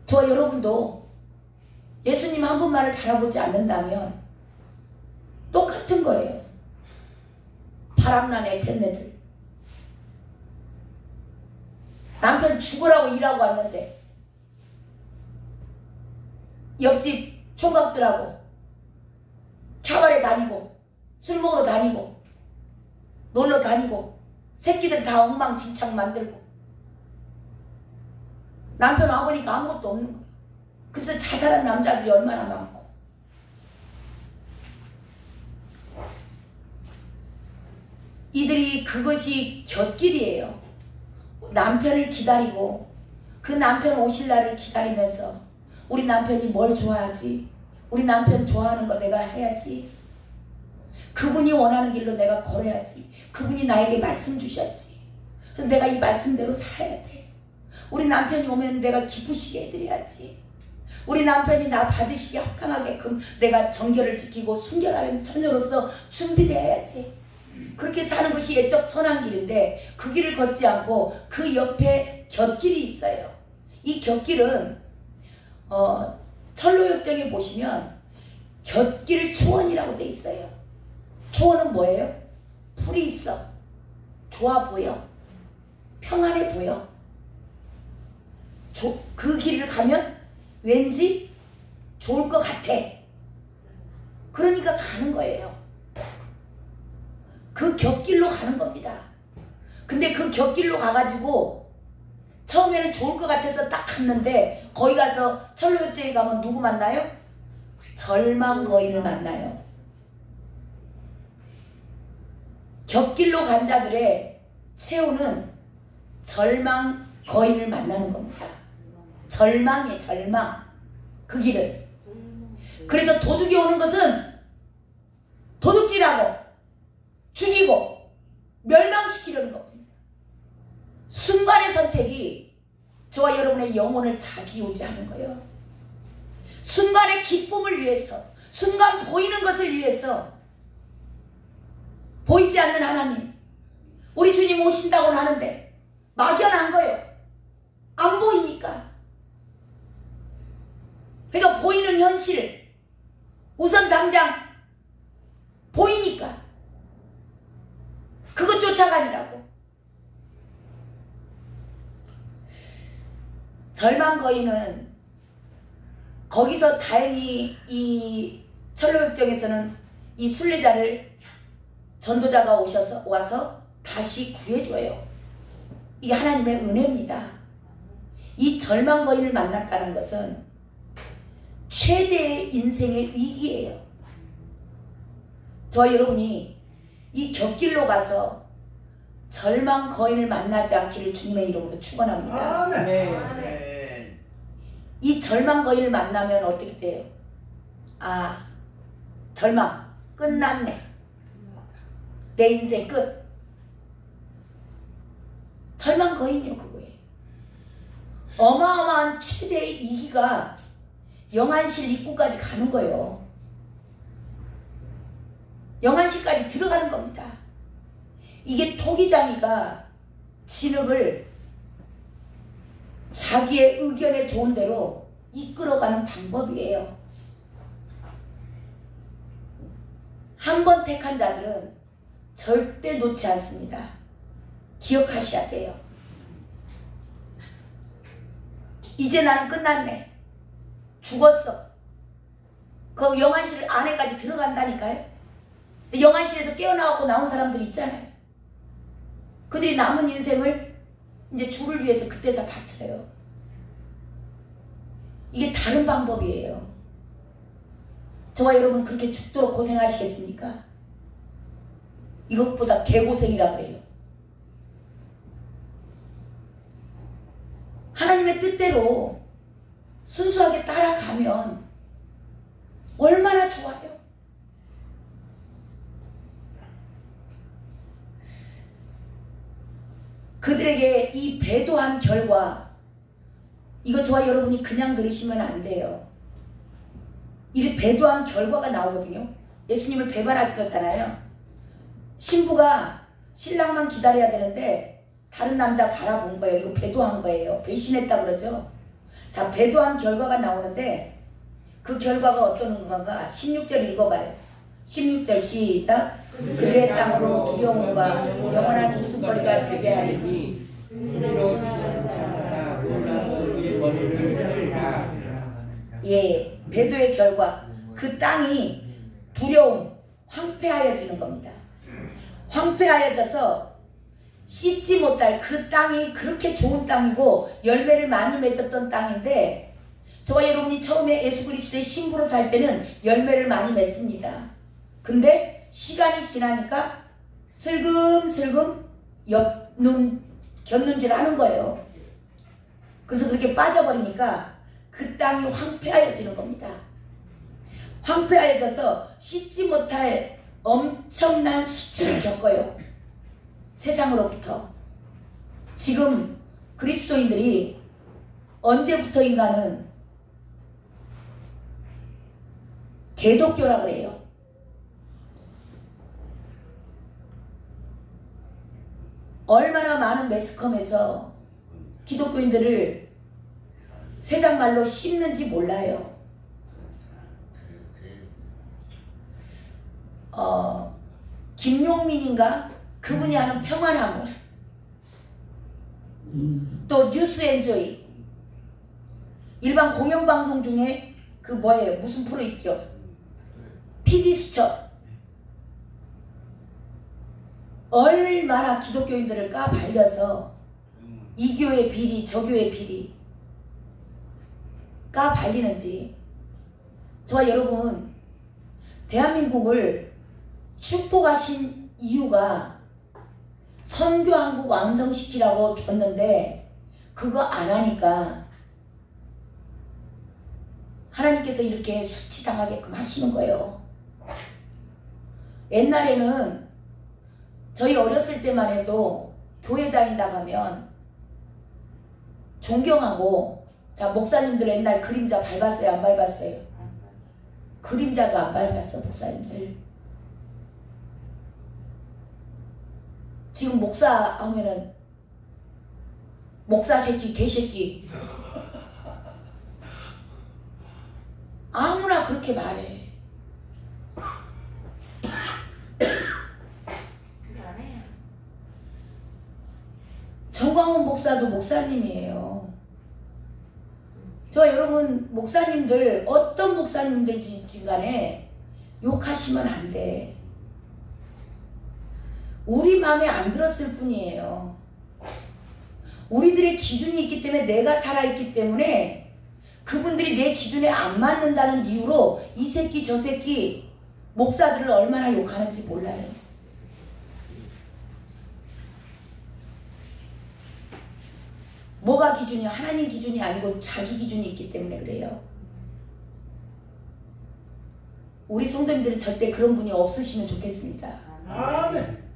저와 여러분도 예수님 한 분만을 바라보지 않는다면 똑같은 거예요. 바람난 애편네들. 남편 죽으라고 일하고 왔는데 옆집 총각들하고 캬바레 다니고 술 먹으러 다니고 놀러 다니고 새끼들 다 엉망진창 만들고, 남편 와보니까 아무것도 없는 거예요. 그래서 자살한 남자들이 얼마나 많고. 이들이 그것이 곁길이에요. 남편을 기다리고 그 남편 오실 날을 기다리면서 우리 남편이 뭘 좋아하지? 우리 남편 좋아하는 거 내가 해야지. 그분이 원하는 길로 내가 걸어야지. 그분이 나에게 말씀 주셨지. 그래서 내가 이 말씀대로 살아야 돼. 우리 남편이 오면 내가 기쁘시게 해드려야지. 우리 남편이 나 받으시게 합당하게끔 내가 정결을 지키고 순결한 처녀로서 준비되어야지. 그렇게 사는 것이 예적 선한 길인데, 그 길을 걷지 않고 그 옆에 곁길이 있어요. 이 곁길은 철로역정에 보시면 곁길 초원이라고 돼 있어요. 초원은 뭐예요? 풀이 있어. 좋아 보여. 평안해 보여. 그 길을 가면 왠지 좋을 것 같아. 그러니까 가는 거예요. 그 곁길로 가는 겁니다. 근데 그 곁길로 가가지고 처음에는 좋을 것 같아서 딱 갔는데, 거기 가서 철로역정에 가면 누구 만나요? 절망 거인을 만나요. 곁길로 간 자들의 최후는 절망 거인을 만나는 겁니다. 절망이에요, 절망. 그 길을. 그래서 도둑이 오는 것은 도둑질하고 죽이고 멸망시키려는 겁니다. 순간의 선택이 저와 여러분의 영혼을 좌지우지하는 거예요. 순간의 기쁨을 위해서, 순간 보이는 것을 위해서, 보이지 않는 하나님, 우리 주님 오신다고는 하는데 막연한 거예요. 안 보이니까. 그러니까 보이는 현실, 우선 당장 보이니까 그것 쫓아가니라고. 절망 거인은 거기서 다행히 이 철로역정에서는 이 순례자를 전도자가 와서 다시 구해줘요. 이게 하나님의 은혜입니다. 이 절망 거인을 만났다는 것은 최대의 인생의 위기예요. 저와 여러분이 이 곁길로 가서 절망 거인을 만나지 않기를 주님의 이름으로 축원합니다.
아멘.
이 절망 거인을 만나면 어떻게 돼요? 아, 절망 끝났네. 내 인생 끝. 절망 거인이요, 그거예요. 어마어마한 최대의 이기가 영안실 입구까지 가는 거예요. 영안실까지 들어가는 겁니다. 이게 토기장이가 진흙을 자기의 의견에 좋은 대로 이끌어가는 방법이에요. 한 번 택한 자들은 절대 놓지 않습니다. 기억하셔야 돼요. 이제 나는 끝났네. 죽었어. 그 영안실 안에까지 들어간다니까요. 영안실에서 깨어나고 나온 사람들이 있잖아요. 그들이 남은 인생을 이제 주를 위해서 그때서 바쳐요. 이게 다른 방법이에요. 저와 여러분 그렇게 죽도록 고생하시겠습니까? 이것보다 개고생이라고 해요. 하나님의 뜻대로 순수하게 따라가면 얼마나 좋아요. 그들에게 이 배도한 결과, 이거 저와 여러분이 그냥 들으시면 안 돼요. 이 배도한 결과가 나오거든요. 예수님을 배반하셨잖아요. 신부가 신랑만 기다려야 되는데 다른 남자 바라본 거예요. 이거 배도한 거예요. 배신했다 그러죠. 자, 배도한 결과가 나오는데 그 결과가 어떤 건가? 16절 읽어봐요. 16절 시작. 그들의 땅으로 두려움과 영원한 웃음거리가 되게 하리니 예, 배도의 결과, 그 땅이 두려움, 황폐하여지는 겁니다. 황폐하여져서 씻지 못할, 그 땅이 그렇게 좋은 땅이고 열매를 많이 맺었던 땅인데, 저와 여러분이 처음에 예수 그리스도의 신부로 살 때는 열매를 많이 맺습니다. 근데 시간이 지나니까 슬금슬금 곁눈질 하는 거예요. 그래서 그렇게 빠져버리니까 그 땅이 황폐하여지는 겁니다. 황폐하여져서 씻지 못할 엄청난 수치를 겪어요. 세상으로부터. 지금 그리스도인들이 언제부터인가는 개독교라 그래요. 얼마나 많은 매스컴에서 기독교인들을 세상 말로 씹는지 몰라요. 김용민인가? 그분이 하는 평화나무, 또 뉴스엔조이, 일반 공영방송 중에 그 뭐예요? 무슨 프로 있죠? PD수첩. 얼마나 기독교인들을 까발려서 이 교회 비리, 저 교회 비리 까발리는지. 저와 여러분, 대한민국을 축복하신 이유가 선교한국 완성시키라고 줬는데 그거 안 하니까 하나님께서 이렇게 수치당하게끔 하시는 거예요. 옛날에는 저희 어렸을 때만 해도 교회 다닌다고 하면 존경하고, 자, 목사님들 옛날 그림자 밟았어요? 안 밟았어요? 그림자도 안 밟았어, 목사님들. 지금 목사 하면은 목사 새끼, 개새끼 아무나 그렇게 말해. 정광훈 목사도 목사님이에요. 저 여러분, 목사님들, 어떤 목사님들지 간에 욕하시면 안 돼. 우리 마음에 안 들었을 뿐이에요. 우리들의 기준이 있기 때문에, 내가 살아있기 때문에 그분들이 내 기준에 안 맞는다는 이유로 이 새끼 저 새끼 목사들을 얼마나 욕하는지 몰라요. 뭐가 기준이야? 하나님 기준이 아니고 자기 기준이 있기 때문에 그래요. 우리 성도님들은 절대 그런 분이 없으시면 좋겠습니다.
아멘.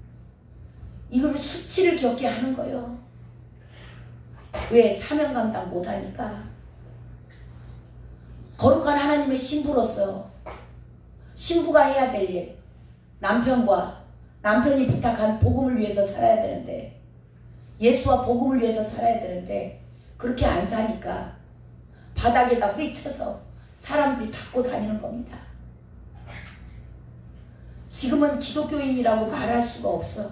이걸 수치를 겪게 하는 거예요. 왜? 사명 감당 못하니까. 거룩한 하나님의 신부로서 신부가 해야 될 일, 남편이 부탁한 복음을 위해서 살아야 되는데 예수와 복음을 위해서 살아야 되는데 그렇게 안 사니까 바닥에다 후리쳐서 사람들이 받고 다니는 겁니다. 지금은 기독교인이라고 말할 수가 없어.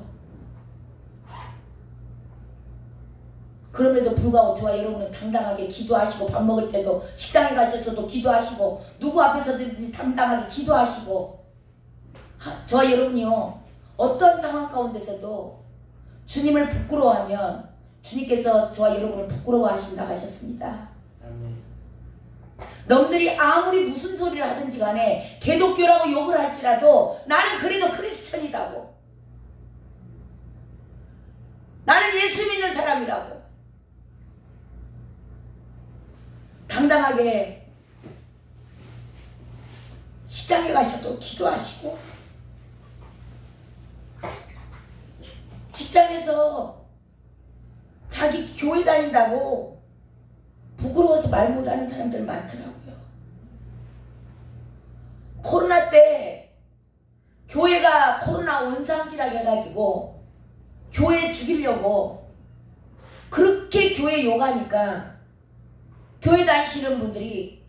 그럼에도 불구하고 저와 여러분은 당당하게 기도하시고 밥 먹을 때도 식당에 가셔서도 기도하시고 누구 앞에서든지 당당하게 기도하시고 저와 여러분이요 어떤 상황 가운데서도 주님을 부끄러워하면 주님께서 저와 여러분을 부끄러워하신다 하셨습니다. 놈들이 아무리 무슨 소리를 하든지 간에 기독교라고 욕을 할지라도 나는 그래도 크리스천이다고. 나는 예수 믿는 사람이라고. 당당하게 식당에 가셔도 기도하시고 직장에서 자기 교회 다닌다고 부끄러워서 말 못하는 사람들 많더라고요. 코로나 때 교회가 코로나 원상지락 해가지고 교회 죽이려고 그렇게 교회 욕하니까 교회 다니시는 분들이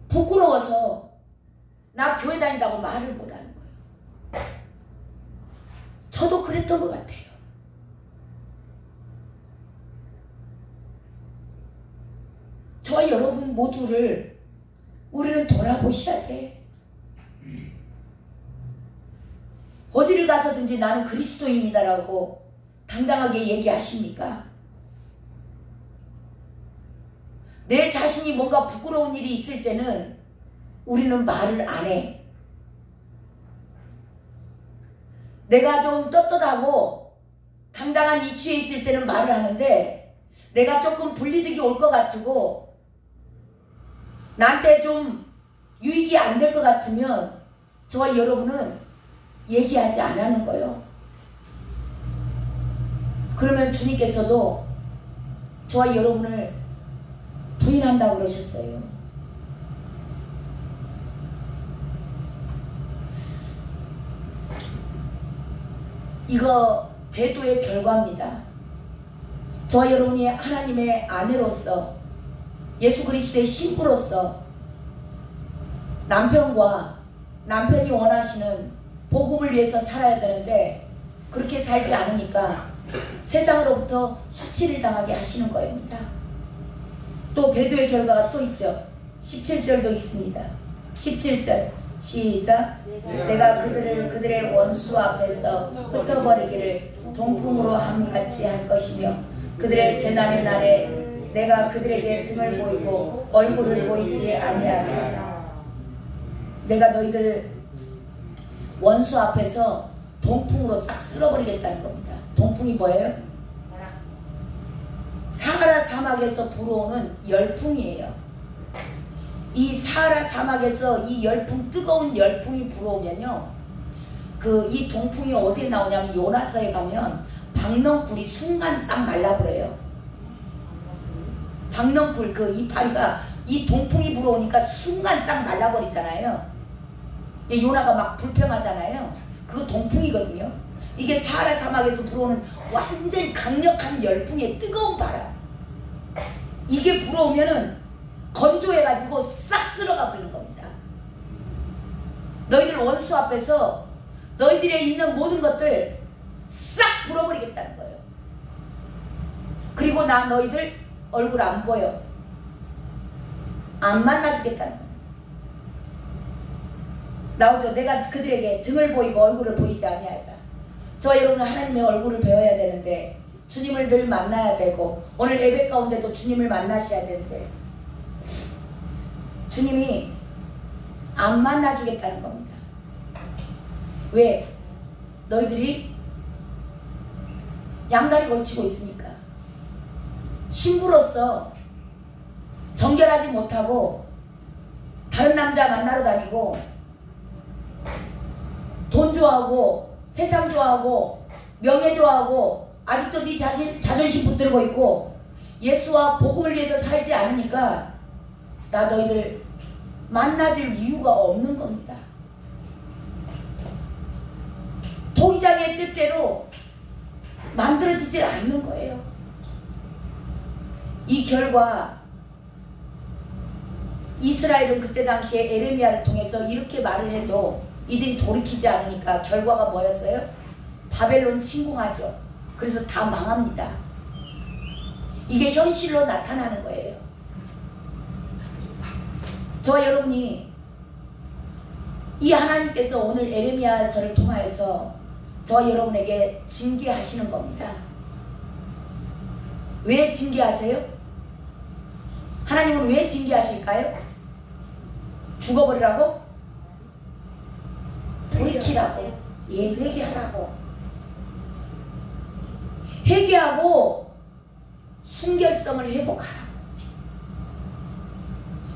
부끄러워서 나 교회 다닌다고 말을 못하는 거예요. 저도 그랬던 것 같아요. 저와 여러분 모두를 우리는 돌아보셔야 돼. 어디를 가서든지 나는 그리스도인이다라고 당당하게 얘기하십니까? 내 자신이 뭔가 부끄러운 일이 있을 때는 우리는 말을 안 해. 내가 좀 떳떳하고 당당한 이치에 있을 때는 말을 하는데 내가 조금 불리득이 올 것 같고 나한테 좀 유익이 안 될 것 같으면 저와 여러분은 얘기하지 안 하는 거예요. 그러면 주님께서도 저와 여러분을 부인한다고 그러셨어요. 이거 배도의 결과입니다. 저와 여러분이 하나님의 아내로서 예수 그리스도의 신부로서 남편과 남편이 원하시는 복음을 위해서 살아야 되는데 그렇게 살지 않으니까 세상으로부터 수치를 당하게 하시는 겁니다. 또 배도의 결과가 또 있죠. 17절도 있습니다. 17절 시작. 내가 그들을 그들의 원수 앞에서 흩어버리기를 동풍으로 함같이 할 것이며 그들의 재난의 날에 내가 그들에게 등을 보이고 얼굴을 보이지 아니하리라. 내가 너희들 원수 앞에서 동풍으로 싹 쓸어버리겠다는 겁니다. 동풍이 뭐예요? 사하라 사막에서 불어오는 열풍이에요. 이 사하라 사막에서 이 열풍, 뜨거운 열풍이 불어오면요, 이 동풍이 어디에 나오냐면 요나서에 가면 박넝쿨이 순간 싹 말라버려요. 박넝쿨 그 이파리가 이 동풍이 불어오니까 순간 싹 말라버리잖아요. 요나가 막 불평하잖아요. 그거 동풍이거든요. 이게 사하라 사막에서 불어오는 완전 강력한 열풍의 뜨거운 바람. 이게 불어오면은 건조해가지고 싹 쓸어가 버리는 겁니다. 너희들 원수 앞에서 너희들에 있는 모든 것들 싹 불어버리겠다는 거예요. 그리고 나 너희들 얼굴 안 보여. 안 만나주겠다는 거예요. 나오죠. 내가 그들에게 등을 보이고 얼굴을 보이지 아니하리라. 저 여러분은 하나님의 얼굴을 배워야 되는데 주님을 늘 만나야 되고 오늘 예배 가운데도 주님을 만나셔야 되는데 주님이 안 만나주겠다는 겁니다. 왜? 너희들이 양다리 걸치고 있으니까. 신부로서 정결하지 못하고 다른 남자 만나러 다니고 돈 좋아하고 세상 좋아하고 명예 좋아하고 아직도 네 자존심 붙들고 있고 예수와 복음을 위해서 살지 않으니까 나 너희들 만나줄 이유가 없는 겁니다. 도기장의 뜻대로 만들어지질 않는 거예요. 이 결과 이스라엘은 그때 당시에 에레미야를 통해서 이렇게 말을 해도 이들이 돌이키지 않으니까 결과가 뭐였어요? 바벨론 침공하죠. 그래서 다 망합니다. 이게 현실로 나타나는 거예요. 저와 여러분이 이 하나님께서 오늘 에레미야서를 통하여서 저와 여러분에게 징계하시는 겁니다. 왜 징계하세요? 하나님은 왜 징계하실까요? 죽어버리라고? 돌이키라고. 예, 회개하라고. 회개하고 순결성을 회복하라고.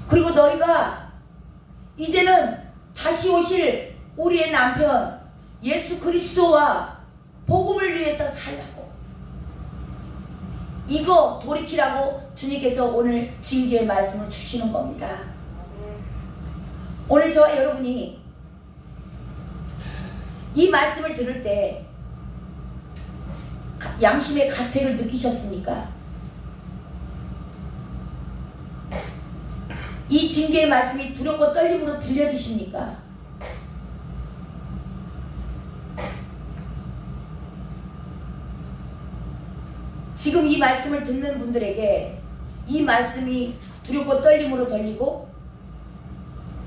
그리고 너희가 이제는 다시 오실 우리의 남편 예수 그리스도와 복음을 위해서 살라고. 이거 돌이키라고 주님께서 오늘 징계의 말씀을 주시는 겁니다. 오늘 저와 여러분이 이 말씀을 들을 때 양심의 가책을 느끼셨습니까? 이 징계의 말씀이 두렵고 떨림으로 들려지십니까? 지금 이 말씀을 듣는 분들에게 이 말씀이 두렵고 떨림으로 들리고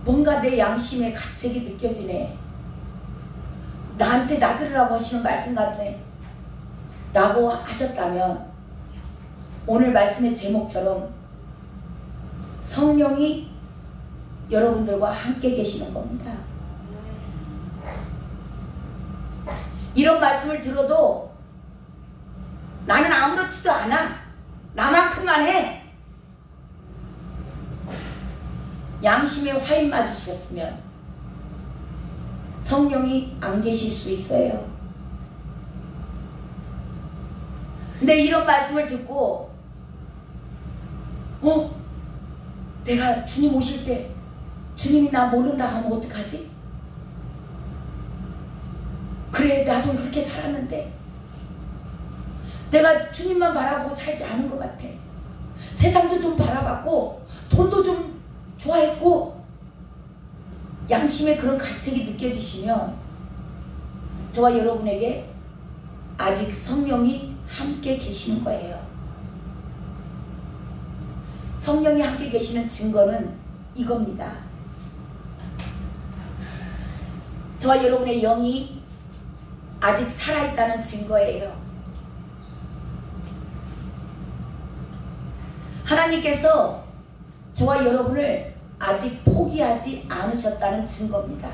뭔가 내 양심의 가책이 느껴지네. 나한테 놔두라고 하시는 말씀 같네 라고 하셨다면 오늘 말씀의 제목처럼 성령이 여러분들과 함께 계시는 겁니다. 이런 말씀을 들어도 나는 아무렇지도 않아. 나만큼만 해. 양심의 화인 맞으셨으면 성령이 안 계실 수 있어요. 근데 이런 말씀을 듣고 내가 주님 오실 때 주님이 나 모른다 하면 어떡하지? 그래, 나도 그렇게 살았는데 내가 주님만 바라보고 살지 않은 것 같아. 세상도 좀 바라봤고 돈도 좀 좋아했고 양심의 그런 가책이 느껴지시면 저와 여러분에게 아직 성령이 함께 계시는 거예요. 성령이 함께 계시는 증거는 이겁니다. 저와 여러분의 영이 아직 살아있다는 증거예요. 하나님께서 저와 여러분을 아직 포기하지 않으셨다는 증거입니다.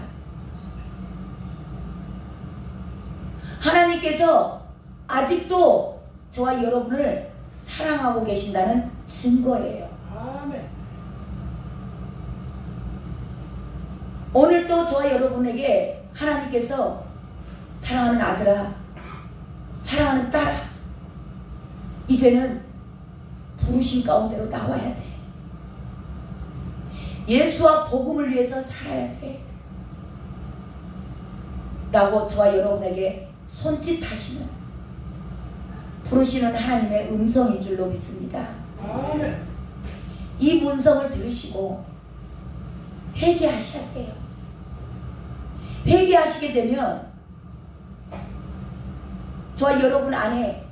하나님께서 아직도 저와 여러분을 사랑하고 계신다는 증거예요.
아멘.
오늘도 저와 여러분에게 하나님께서 사랑하는 아들아, 사랑하는 딸아, 이제는 부르신 가운데로 나와야 돼. 예수와 복음을 위해서 살아야 돼. 라고 저와 여러분에게 손짓하시는 부르시는 하나님의 음성인 줄로 믿습니다.
아멘.
이 문성을 들으시고 회개하셔야 돼요. 회개하시게 되면 저와 여러분 안에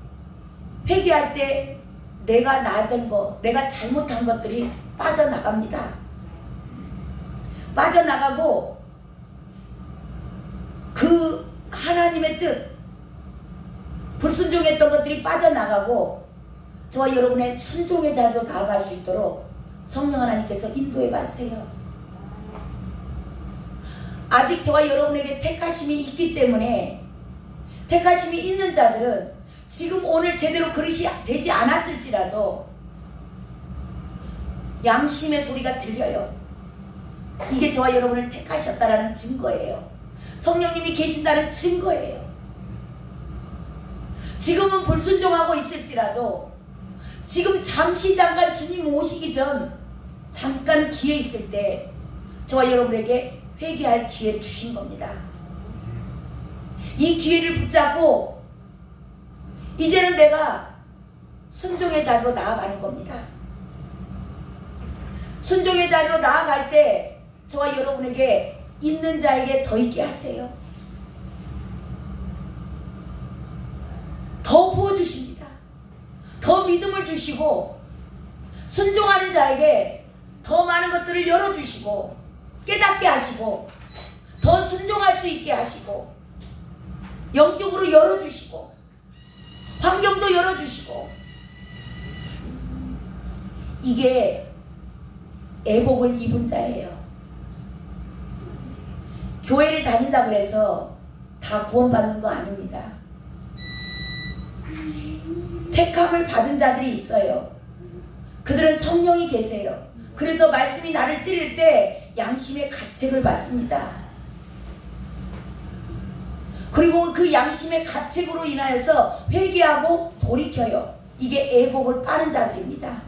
회개할 때 내가 나된 거, 내가 잘못한 것들이 빠져나갑니다. 빠져나가고 그 하나님의 뜻, 불순종했던 것들이 빠져나가고 저와 여러분의 순종의 자리로 나아갈 수 있도록 성령 하나님께서 인도해 가세요. 아직 저와 여러분에게 택하심이 있기 때문에, 택하심이 있는 자들은 지금 오늘 제대로 그릇이 되지 않았을지라도 양심의 소리가 들려요. 이게 저와 여러분을 택하셨다라는 증거예요. 성령님이 계신다는 증거예요. 지금은 불순종하고 있을지라도 지금 잠시 잠깐 주님 오시기 전 잠깐 기회 있을 때 저와 여러분에게 회개할 기회를 주신 겁니다. 이 기회를 붙잡고 이제는 내가 순종의 자리로 나아가는 겁니다. 순종의 자리로 나아갈 때 저와 여러분에게 있는 자에게 더 있게 하세요. 더 부어주십니다. 더 믿음을 주시고 순종하는 자에게 더 많은 것들을 열어주시고 깨닫게 하시고 더 순종할 수 있게 하시고 영적으로 열어주시고 환경도 열어주시고 이게 애복을 입은 자예요. 교회를 다닌다고 해서 다 구원받는 거 아닙니다. 택함을 받은 자들이 있어요. 그들은 성령이 계세요. 그래서 말씀이 나를 찌를 때 양심의 가책을 받습니다. 그리고 그 양심의 가책으로 인하여서 회개하고 돌이켜요. 이게 애복을 빠른 자들입니다.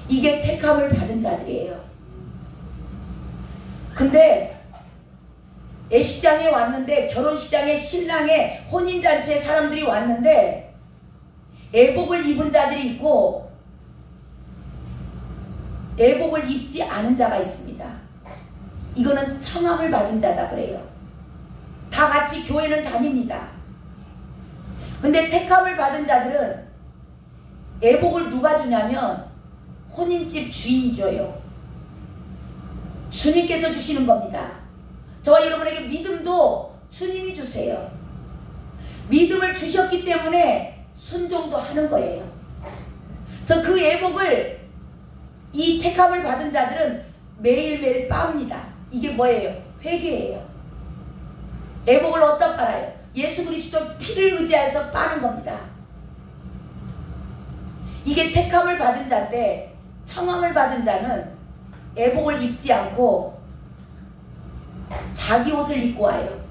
이게 택함을 받은 자들이에요. 근데 예식장에 왔는데, 결혼식장에 신랑의 혼인잔치에 사람들이 왔는데 애복을 입은 자들이 있고 애복을 입지 않은 자가 있습니다. 이거는 청함을 받은 자다 그래요. 다 같이 교회는 다닙니다. 근데 택함을 받은 자들은 애복을 누가 주냐면 혼인집 주인이 줘요. 주님께서 주시는 겁니다. 저와 여러분에게 믿음도 주님이 주세요. 믿음을 주셨기 때문에 순종도 하는 거예요. 그래서 그 애복을 이 택함을 받은 자들은 매일매일 빱니다. 이게 뭐예요? 회개예요. 애복을 어디다 빨아요? 예수 그리스도 피를 의지해서 빠는 겁니다. 이게 택함을 받은 자인데, 청함을 받은 자는 애복을 입지 않고 자기 옷을 입고 와요.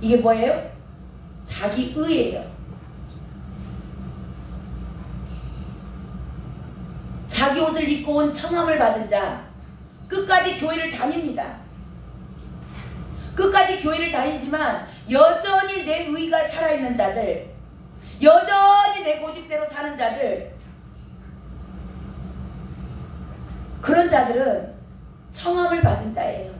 이게 뭐예요? 자기 의예요. 자기 옷을 입고 온 청함을 받은 자, 끝까지 교회를 다닙니다. 끝까지 교회를 다니지만 여전히 내 의가 살아있는 자들, 여전히 내 고집대로 사는 자들, 그런 자들은 청함을 받은 자예요.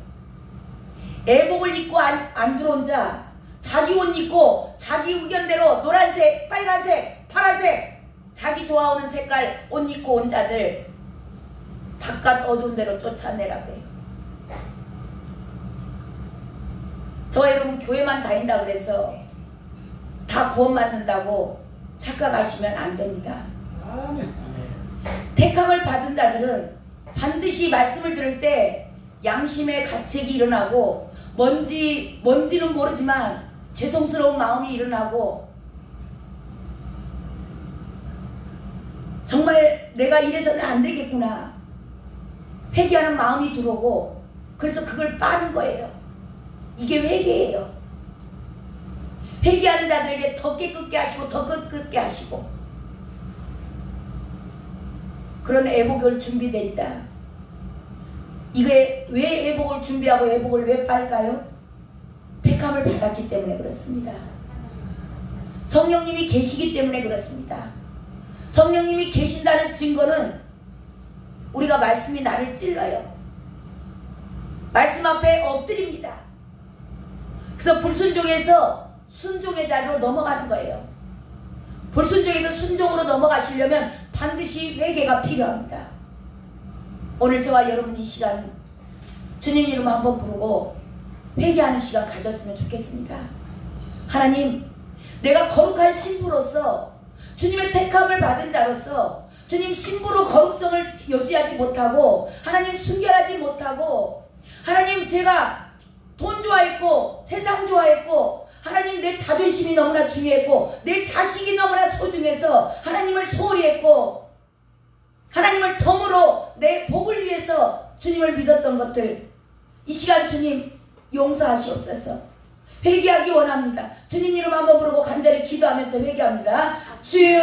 애복을 입고 안 들어온 자, 자기 옷 입고 자기 의견대로 노란색, 빨간색, 파란색, 자기 좋아하는 색깔 옷 입고 온 자들 바깥 어두운 데로 쫓아내라고 해요. 저와 여러분 교회만 다닌다 그래서 다 구원받는다고 착각하시면 안 됩니다. 택함을 받은 자들은 반드시 말씀을 들을 때 양심의 가책이 일어나고 뭔지는 모르지만 죄송스러운 마음이 일어나고 정말 내가 이래서는 안 되겠구나 회개하는 마음이 들어오고 그래서 그걸 빠는 거예요. 이게 회개예요. 회개하는 자들에게 더 깨끗게 하시고 더 깨끗게 하시고 그런 애복을 준비된 자. 이게 왜 애복을 준비하고 애복을 왜 빨까요? 택함을 받았기 때문에 그렇습니다. 성령님이 계시기 때문에 그렇습니다. 성령님이 계신다는 증거는 우리가 말씀이 나를 찔러요. 말씀 앞에 엎드립니다. 그래서 불순종에서 순종의 자리로 넘어가는 거예요. 불순종에서 순종으로 넘어가시려면 반드시 회개가 필요합니다. 오늘 저와 여러분 이 시간 주님 이름 한번 부르고 회개하는 시간 가졌으면 좋겠습니다. 하나님, 내가 거룩한 신부로서 주님의 택함을 받은 자로서 주님 신부로 거룩성을 유지하지 못하고 하나님 순결하지 못하고 하나님 제가 돈 좋아했고 세상 좋아했고 하나님 내 자존심이 너무나 중요했고 내 자식이 너무나 소중해서 하나님을 소홀히 했고 하나님을 덤으로 내 복을 위해서 주님을 믿었던 것들 이 시간 주님 용서하시옵소서. 회개하기 원합니다. 주님 이름 한번 부르고 간절히 기도하면서 회개합니다. 주여